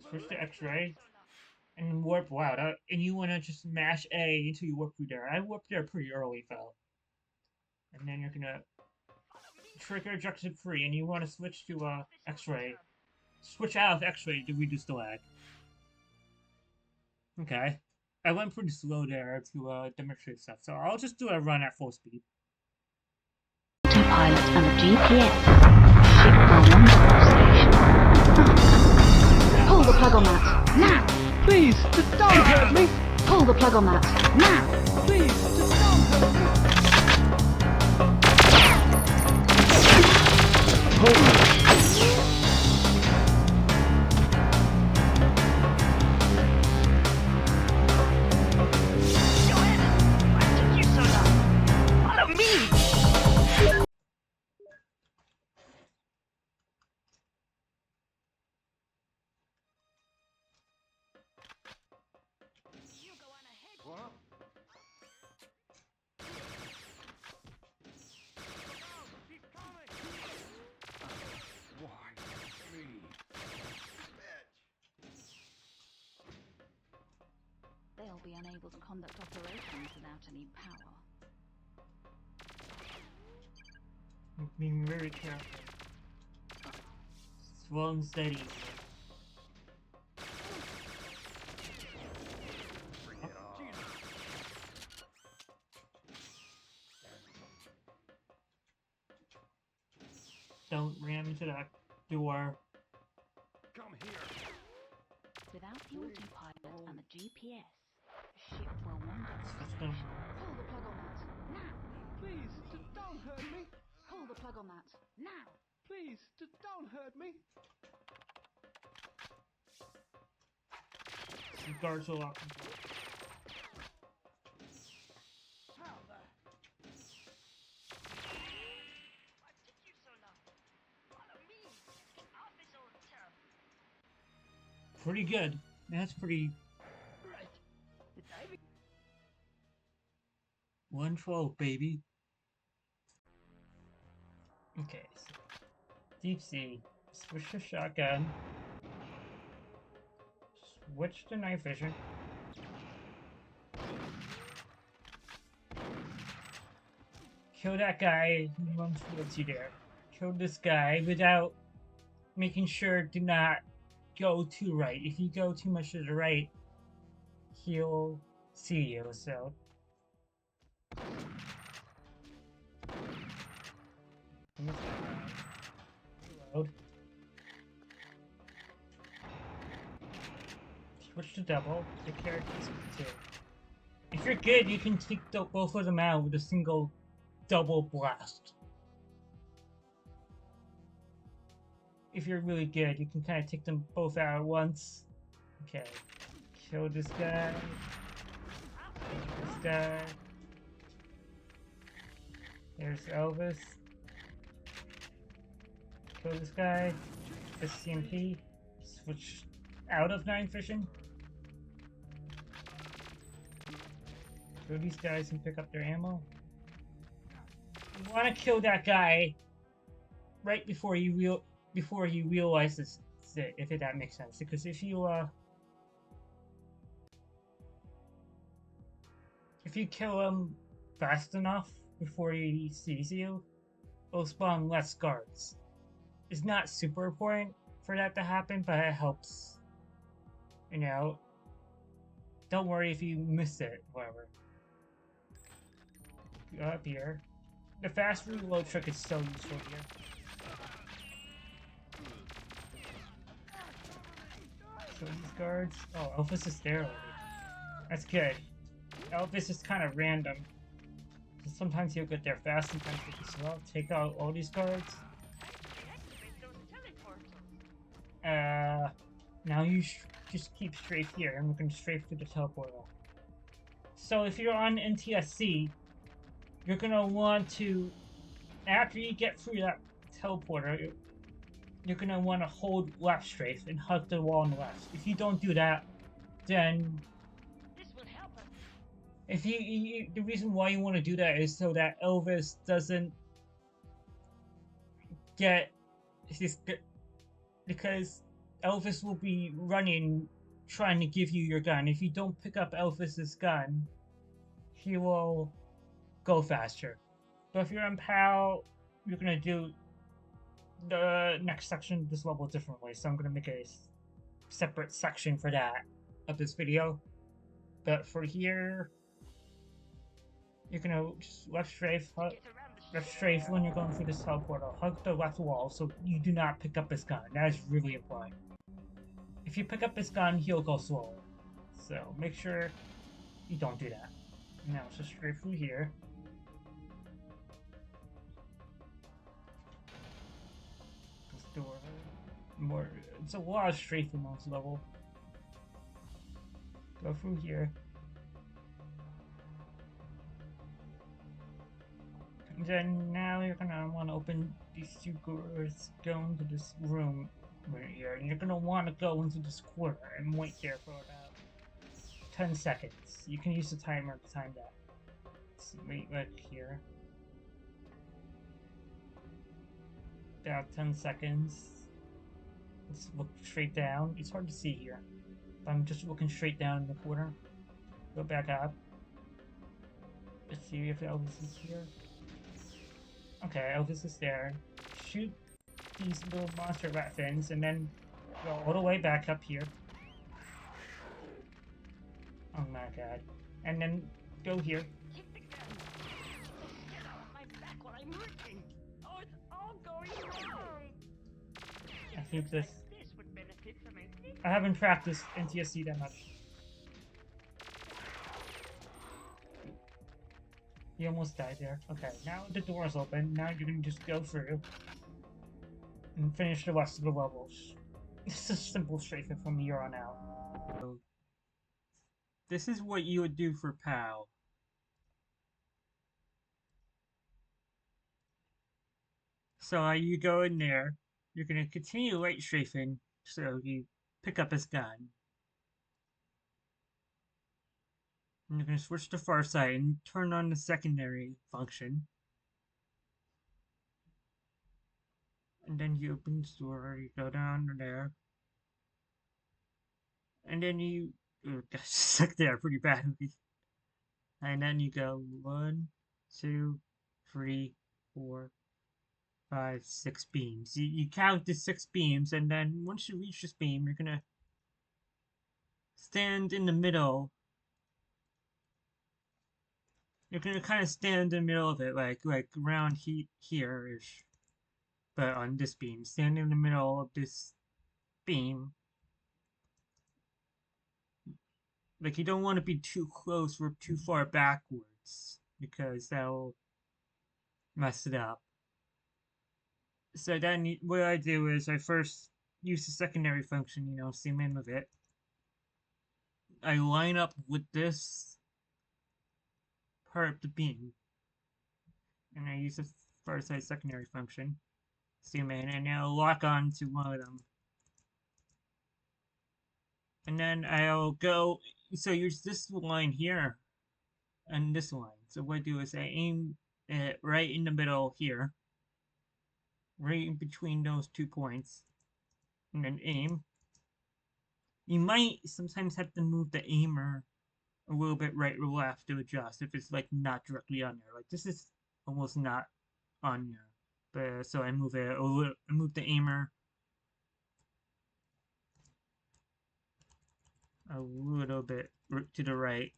Switch to X-ray. And warp out. And you want to just mash A until you warp through there. I warped there pretty early, though. And then you're gonna trigger objective 3, and you want to switch to X-ray. Switch out of X-ray to reduce the lag. Okay. I went pretty slow there to demonstrate stuff, so I'll just do a run at full speed. Pilot and the GPS. Ship will wander off station. Pull the plug on that. Now! Please, don't hurt me. Pull the plug on that. Now! Please, don't hurt me. Holy. What? Why me? They'll be unable to conduct operations without any power. Being very careful. Slow and steady. Don't ram into that door. Come here. Without the autopilot and the GPS, the ship will wander. Switch them. Pull the plug on that. Now! Please, don't hurt me. Pull the plug on that. Now! Please, don't hurt me. Some guards will lock control. How the... What took you so long? Follow me. Get off this old tub. Pretty good. That's pretty. Right. The diving. 112, baby. Okay, so deep sea. Switch to shotgun. Switch to night vision. Kill that guy who runs towards you there. Kill this guy without making sure do not go too right. If you go too much to the right, he'll see you, so. Reload. Switch to double. The characters too. If you're good, you can take both of them out with a single double blast. If you're really good, you can kind of take them both out at once. Okay. Kill this guy. Kill this guy. There's Elvis. Kill this guy. SCMP. Switch out of night vision. Kill these guys and pick up their ammo. You want to kill that guy right before you realize it, if that makes sense. Because if you kill him fast enough before he sees you, it'll spawn less guards. It's not super important for that to happen, but it helps. You know, don't worry if you miss it, whatever. Go up here. The fast reload trick is so useful here. So these guards. Oh, Elvis is there already. That's good. Elvis is kind of random. So sometimes he'll get there fast, sometimes he'll get slow. Take out all these guards. Now you just keep straight here, and we're going to strafe through the teleporter. So if you're on NTSC, you're going to want to, after you get through that teleporter, you're going to want to hold left strafe and hug the wall on the left. If you don't do that, then This will help us. if the reason why you want to do that is so that Elvis doesn't get because Elvis will be running trying to give you your gun. If you don't pick up Elvis's gun, he will go faster. But if you're on PAL, you're gonna do the next section of this level differently. So I'm gonna make a separate section for that of this video. But for here, you're gonna just left strafe, Get around the left strafe when you're going through this teleporter. Hug the left wall so you do not pick up his gun. That is really important. If you pick up his gun, he'll go slower. So make sure you don't do that. Now it's just straight through here. This door. More. It's a lot of strafe in this level. Go through here. And then now you're gonna want to open these two doors, go into this room right here, and you're gonna want to go into this corner and wait there for about 10 seconds. You can use the timer to time that. So wait right here. About 10 seconds. Let's look straight down. It's hard to see here. I'm just looking straight down in the corner. Go back up. Let's see if Elvis is here. Okay, Elvis is there. Shoot these little monster rat fins and then go all the way back up here. Oh my god. And then go here. Keep the gun. Get out of my back while I'm working. Oh, it's all going wrong? I hate this. This would benefit from a big I haven't practiced NTSC that much. You almost died there. Okay, now the door is open. Now you can just go through and finish the rest of the levels. This is simple strafing from here on out. So, this is what you would do for POW. So you go in there, you're going to continue light strafing, so you pick up his gun. And you're going to switch to far sight and turn on the secondary function. And then you open the door, you go down there. And then you got stuck there pretty badly. And then you go 1, 2, 3, 4, 5, 6 beams. You count the 6 beams, and then once you reach this beam, you're gonna stand in the middle. You're gonna kind of stand in the middle of it, like around here-ish. But on this beam, stand in the middle of this beam. Like, you don't want to be too close or too far backwards, because that'll mess it up. So then what I do is I first use the secondary function, you know, zoom in with it. I line up with this part of the beam. And I use the far side secondary function. Zoom in, and I'll lock on to one of them. And then I'll go, so use this line here, and this line. So what I do is I aim it right in the middle here. Right in between those 2 points. And then aim. You might sometimes have to move the aimer a little bit right or left to adjust if it's like not directly on there. Like this is almost not on there. But so I move it a little, I move the aimer a little bit to the right.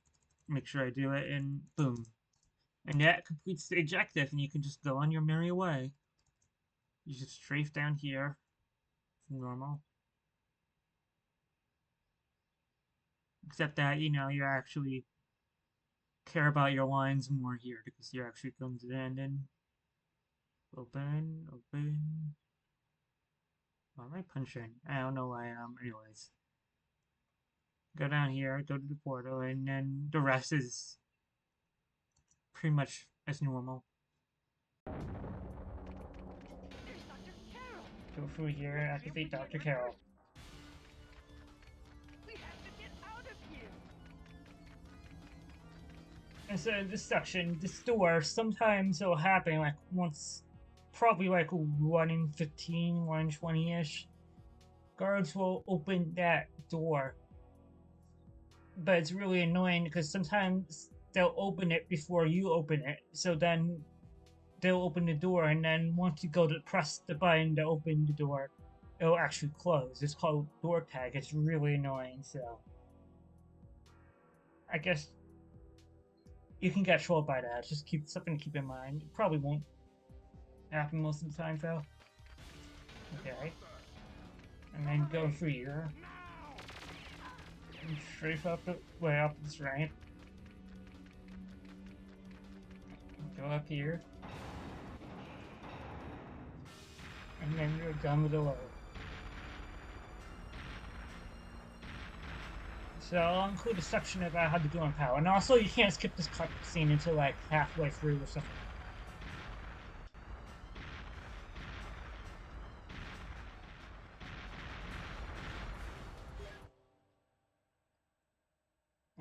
Make sure I do it, and boom. And that completes the objective, and you can just go on your merry way. You just strafe down here from normal. Except that, you know, you actually care about your lines more here because you're actually going to the end and open. Why am I punching? I don't know why I am. Anyways. Go down here, go to the portal, and then the rest is pretty much as normal. Go through here and activate Dr. Carroll. We have to get out of here. And so in this section, this door, sometimes it'll happen like once, probably like 1 in 15, 1 in 20-ish. Guards will open that door. But it's really annoying because sometimes they'll open it before you open it. So then they'll open the door, and then once you go to press the button to open the door, it'll actually close. It's called door tag. It's really annoying, so I guess you can get trolled by that. Just something to keep in mind. It probably won't happen most of the time, though. Okay. And then go through here. And strafe up the way up this ramp. Go up here. And then you're done with the level. So I'll include a section about how to do on POW. And also you can't skip this cutscene until like halfway through or something.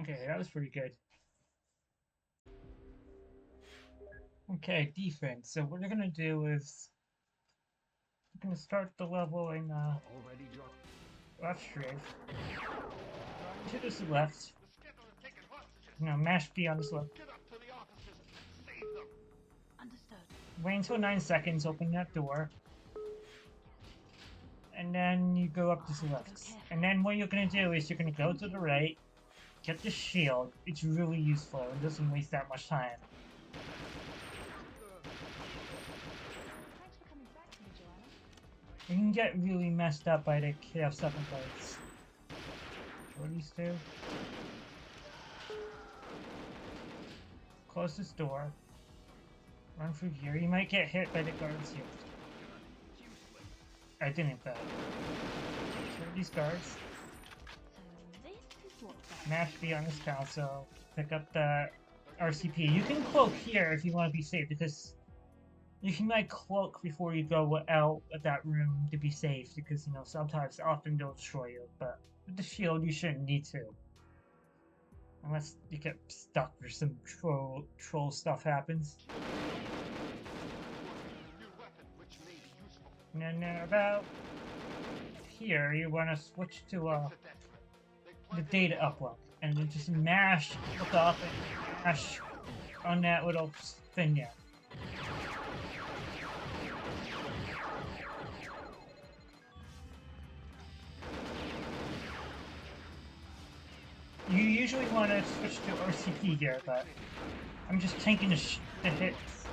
Okay, that was pretty good. Okay, defense. So what we're gonna do is we're gonna start the level in Already dropped. left strafe. To this left. The Skedar have taken hostages. No, mash B on this left. Get up to the officers. Save them. Understood. Wait until 9 seconds, open that door. And then you go up to the left. And then what you're gonna do is you're gonna go to the right, get the shield. It's really useful. It doesn't waste that much time. Thanks for coming back. You can get really messed up by the Chaos 7 plates. What these two? Close this door. Run through here. You might get hit by the guards here. I didn't, but kill these guards. So this is what Mash B on this console. Pick up the RCP. You can cloak here if you want to be safe, because you can like cloak before you go out of that room to be safe, because you know sometimes often they'll destroy you, but with the shield you shouldn't need to. Unless you get stuck or some troll stuff happens. New weapon, which may be useful. And then about here you want to switch to It's a death trap. They the planted data a bomb. upload, and then just mash, look up and mash on that little thing there. You usually want to switch to RCP here, but I'm just tanking the hits.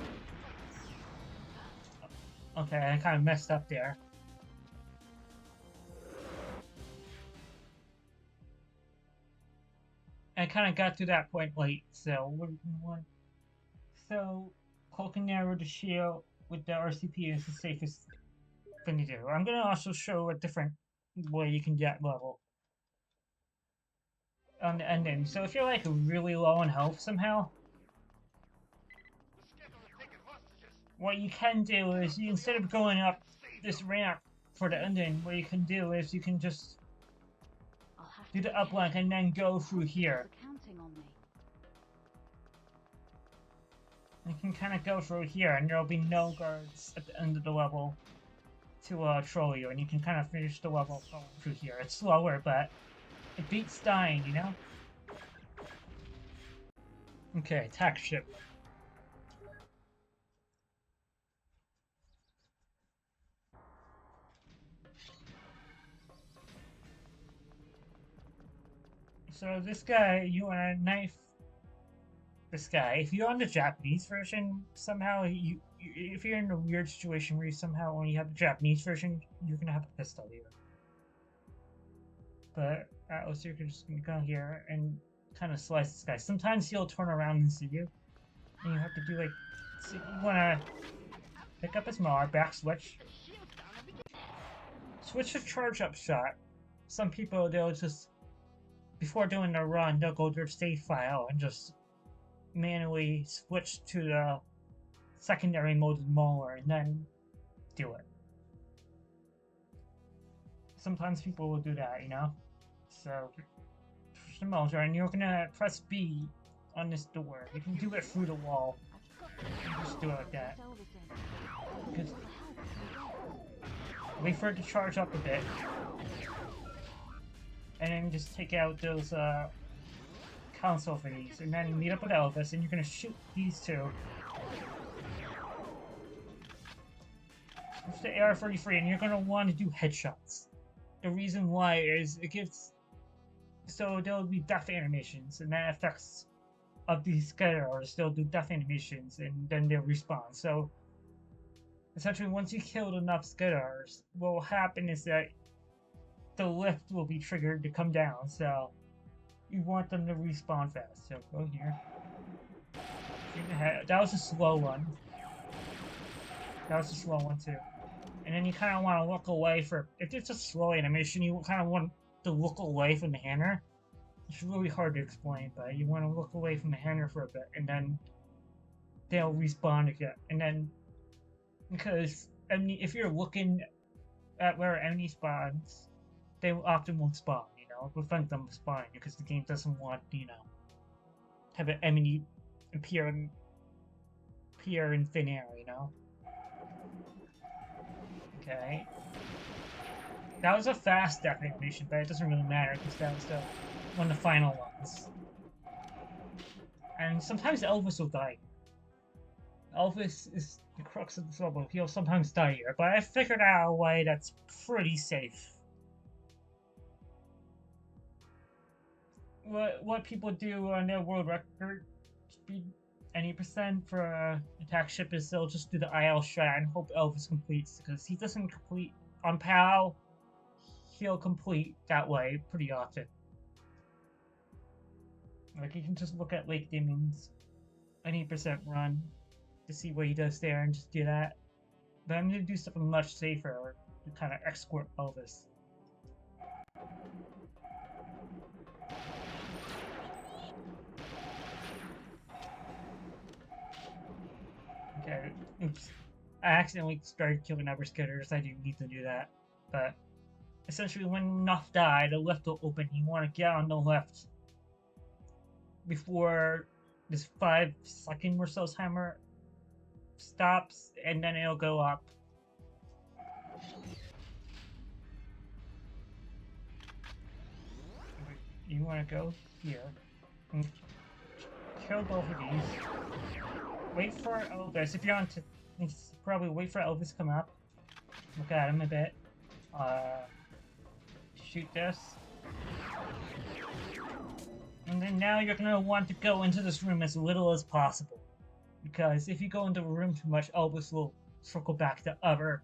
Okay, I kind of messed up there. I kind of got to that point late, so so cloaking there with the shield with the RCP is the safest thing to do. I'm gonna also show a different way you can get level on the ending. So if you're like really low on health somehow, The Skedar are taking hostages. what you can do is you, instead of going up this ramp for the ending, what you can do is you can just I'll have do to the uplink and then go through here. They're counting on me. You can kind of go through here, and there'll be no guards at the end of the level to troll you, and you can kind of finish the level going through here. It's slower, but it beats dying, you know? Okay, attack ship. So this guy, you want to knife this guy. If you're on the Japanese version, somehow if you're in a weird situation where you somehow only have the Japanese version, you're gonna have a pistol here. But so you're just gonna go here and kind of slice this guy. Sometimes he'll turn around and see you, and you have to do like, so you wanna pick up his Mar, back switch, switch to charge up shot. Some people they'll just before doing their run, they'll go to their save file and just manually switch to the secondary mode of Mauler and then do it. Sometimes people will do that, you know? So, push the motor and you're gonna press B on this door. You can do it through the wall. You can just do it like that. Because wait for it to charge up a bit. And then just take out those console thingies, and then meet up with Elvis, and you're gonna shoot these two. It's the AR-33, and you're gonna want to do headshots. The reason why is it gives, so there'll be death animations, and that affects of these Skedars. They'll do death animations, and then they'll respawn. So essentially, once you killed enough Skedars, what will happen is that the lift will be triggered to come down, so you want them to respawn fast. So go here. That was a slow one. That was a slow one too. And then you kind of want to look away for, if it's a slow animation, you kind of want to look away from the hammer. It's really hard to explain, but you want to look away from the hammer for a bit, and then they'll respawn again. And then, because if you're looking at where enemy spawns, they often won't spawn, you know, prevent them from spawning, because the game doesn't want, you know, have an enemy appear in thin air, you know. Okay. That was a fast death animation, but it doesn't really matter, because that was one of the final ones. And sometimes Elvis will die. Elvis is the crux of this level. He'll sometimes die here, but I figured out a way that's pretty safe. What people do on their world record speed any percent for attack ship is they'll just do the IL strat and hope Elvis completes, because he doesn't complete on PAL, he'll complete that way pretty often. Like, you can just look at Lake Demon's 90% run to see what he does there and just do that. But I'm gonna do something much safer to kind of escort Elvis. Okay, oops. I accidentally started killing other Skedars. I didn't need to do that. But essentially, when enough die, the left will open. You want to get on the left before this 5-second or so timer stops, and then it'll go up. You want to go here and kill both of these. Wait for Elvis. If you're on to probably wait for Elvis to come up. Look at him a bit. Shoot this. And then now you're gonna want to go into this room as little as possible. Because if you go into a room too much, Elvis will circle back to other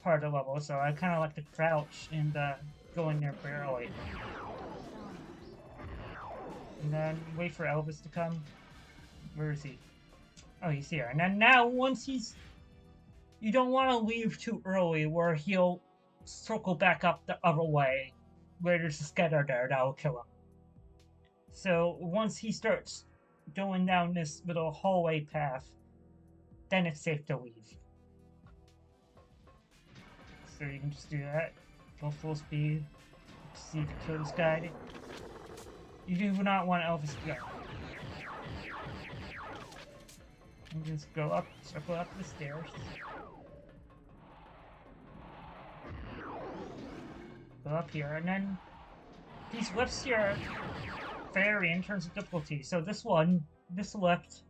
part of the level. So I kinda like to crouch and go in there barely. And then wait for Elvis to come. Where is he? Oh, he's here. And then now, once he's... You don't want to leave too early where he'll circle back up the other way where there's a Skedar there that will kill him. So once he starts going down this little hallway path, then it's safe to leave. So you can just do that. Go full speed. See to kill this guy. You do not want Elvis to go. And just go up, circle up the stairs. Go up here, and then these lifts here vary in terms of difficulty. So this one, this lift,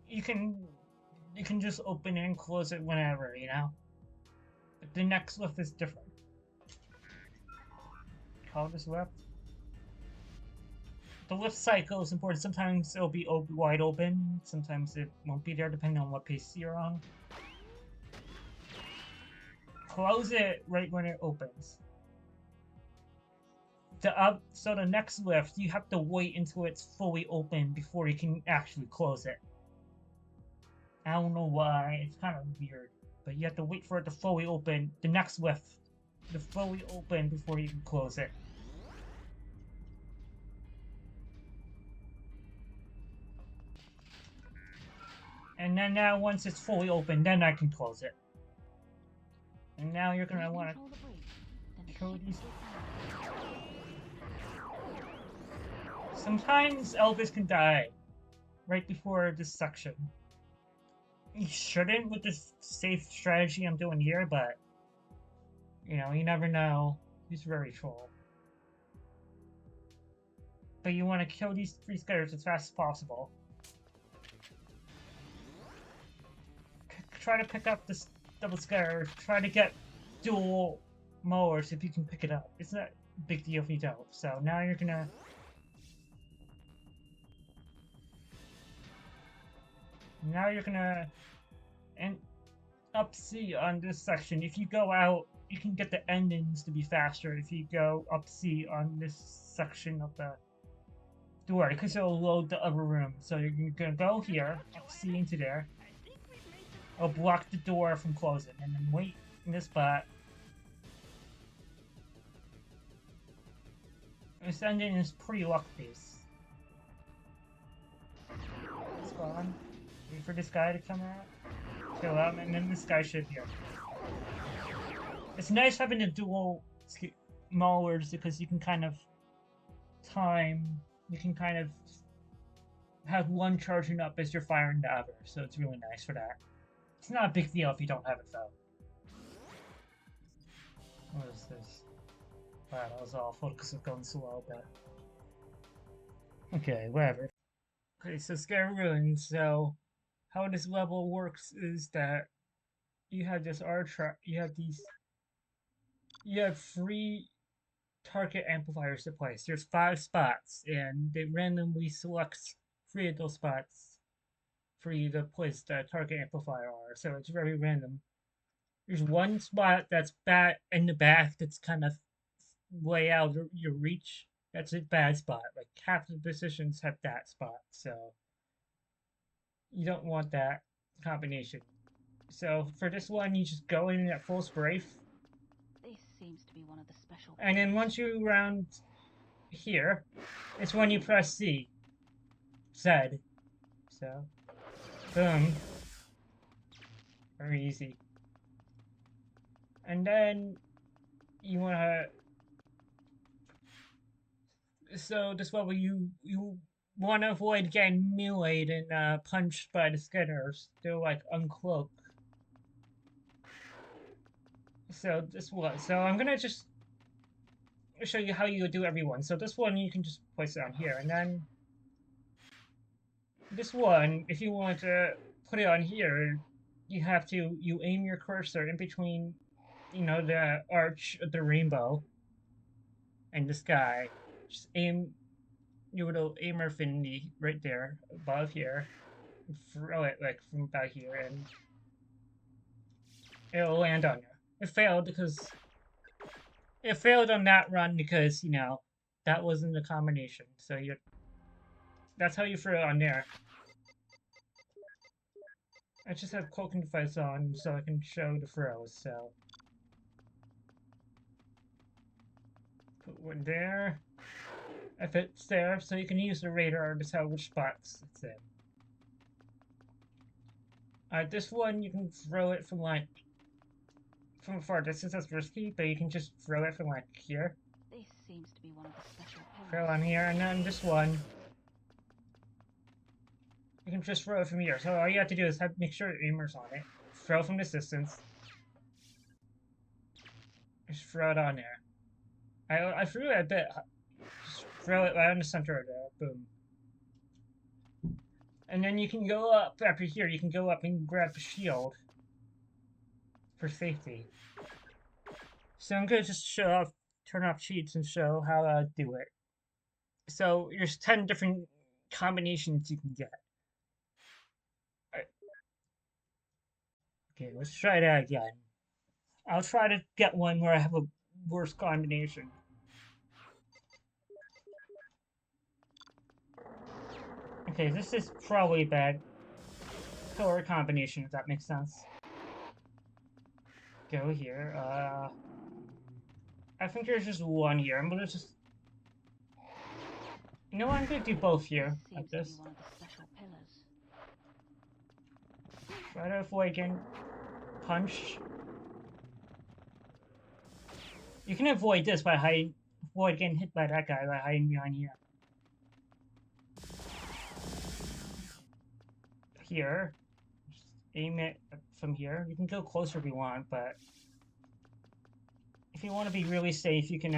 you can just open it and close it whenever, you know? But the next lift is different. Call this lift. The lift cycle is important. Sometimes it'll be wide open, sometimes it won't be there depending on what pace you're on. Close it right when it opens. So the next lift, you have to wait until it's fully open before you can actually close it. I don't know why, it's kind of weird. But you have to wait for it to fully open, the next lift, to fully open before you can close it. And then now, once it's fully open, then I can close it. And now you're gonna want to kill these. Sometimes Elvis can die right before this section. You shouldn't with this safe strategy I'm doing here, but you know, you never know. He's very troll. But you want to kill these 3 Skedars as fast as possible. Try to pick up this double Skedar. Try to get dual mowers if you can pick it up. It's not a big deal if you don't. So now you're gonna... Now you're gonna... And up C on this section. If you go out, you can get the endings to be faster if you go up C on this section of the door, because it'll load the other room. So you're gonna go here, up C into there. It'll block the door from closing, and then wait in this spot. This ending is pretty luck-based. Spawn. Wait for this guy to come out. Kill him, and then this guy should here. It's nice having the dual maulers because you can kind of time. You can kind of have one charging up as you're firing the other, so it's really nice for that. It's not a big deal if you don't have it though. What is this? Wow, that was awful because it's going slow, but... Okay, whatever. Okay, so Skedar Ruins. So, how this level works is that you have this you have 3 target amplifiers to place. There's 5 spots, and they randomly select 3 of those spots for you to place the target amplifier on, so it's very random. There's one spot that's bad in the back that's kind of way out of your reach. That's a bad spot. Like half the positions have that spot, so you don't want that combination. So for this one, you just go in at full strafe, This seems to be one of the special. and then once you round here, it's when you press Z. So, boom. Very easy. And then you wanna. So this level, you want to avoid getting meleeed and punched by the Skedars. They're like uncloak. So this one. So I'm gonna just show you how you do every one. So this one you can just place it on here, and then this one, if you want to put it on here, you have to aim your cursor in between, you know, the arch of the rainbow and the sky. Just aim your little aimer thingy right there above here. Throw it like from about here, and it'll land on you. It failed on that run because, you know, that wasn't the combination. So that's how you throw it on there. I just have cloaking device on so I can show the throws. So put one there. If it's there, so you can use the radar to tell which spots it's in. This one you can throw it from like from a far distance. That's risky, but you can just throw it from like here. This seems to be one of the special pillars. Throw on here, and then this one you can just throw it from here. So all you have to do is make sure the aimer's on it. Throw from this distance. Just throw it on there. I threw it a bit. Just throw it right on the center of there. Boom. And then you can go up after here. You can go up and grab the shield for safety. So I'm gonna just turn off cheats and show how to do it. So there's 10 different combinations you can get. Okay, let's try that again. I'll try to get one where I have a worse combination. Okay, this is probably a bad color combination, if that makes sense. Go here. I think there's just one here. I'm gonna just. You know what? I'm gonna do both here, like this. One of the special pillars. Try to avoid getting punched. You can avoid this by avoid getting hit by that guy by hiding behind here. Here, just aim it from here. You can go closer if you want, but if you want to be really safe, you can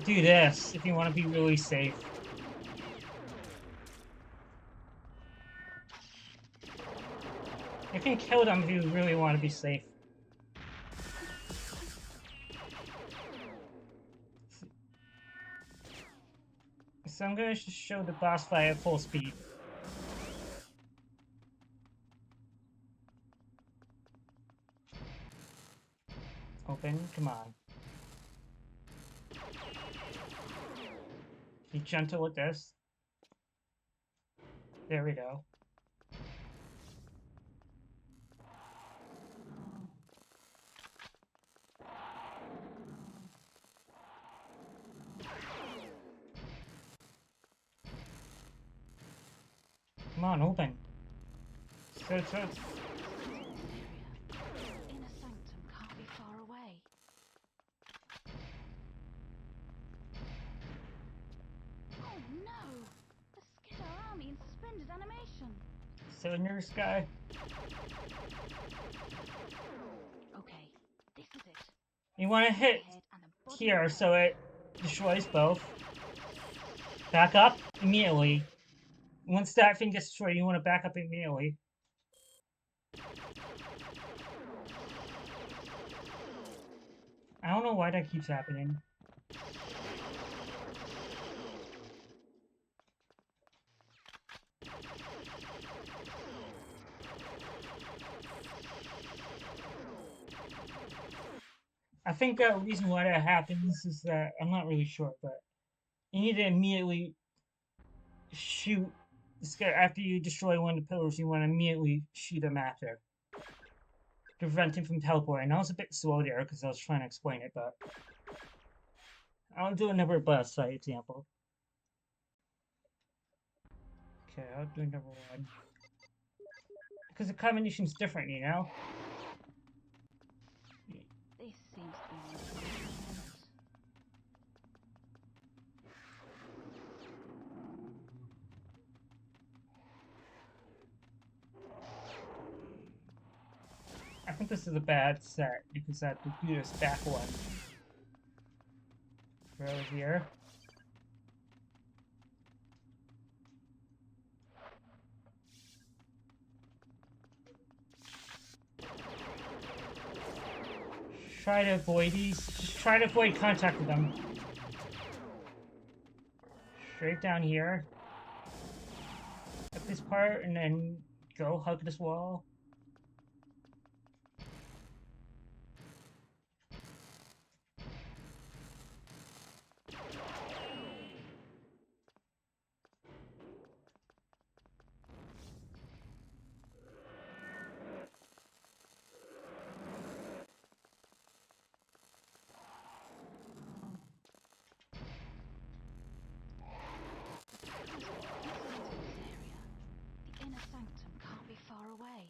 do this if you want to be really safe. You can kill them if you really want to be safe. So I'm gonna just show the boss fight at full speed. Open, come on. Be gentle with this. There we go. Come on, open. So, Inner sanctum can't be far away. Oh no! The Skedar army in suspended animation. so near sky. Okay, this is it. You want to hit Head and the body here of so it destroys both. Back up immediately. Once that thing gets destroyed, you want to back up immediately. I don't know why that keeps happening. I think the reason why that happens is that I'm not really sure, but you need to immediately shoot this guy after you destroy one of the pillars. You want to immediately shoot him after to prevent him from teleporting. I was a bit slow there because I was trying to explain it, but I'll do another blast site example. Okay, I'll do number one because the combination's different, you know. This seems to be one of the ones. I think this is a bad set because I have to do this back one. Throw it here. Try to avoid these. Just try to avoid contact with them. Straight down here. At this part, and then go hug this wall. The inner sanctum can't be far away.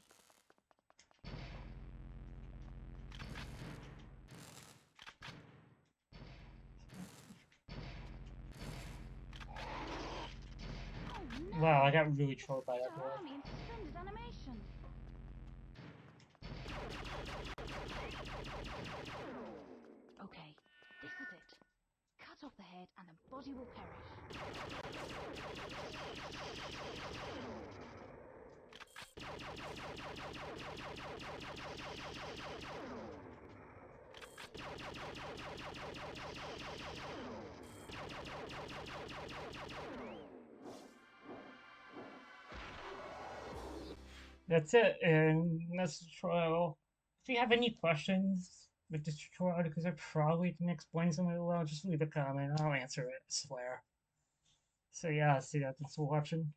Oh, no. Wow, I got really trolled by that Star door. Army in suspended animation. Okay, this is it. Cut off the head and the body will perish. That's it, and that's the tutorial. If you have any questions with this tutorial, because I probably didn't explain something well, just leave a comment. I'll answer it, I swear. So yeah, see that. Thanks for watching.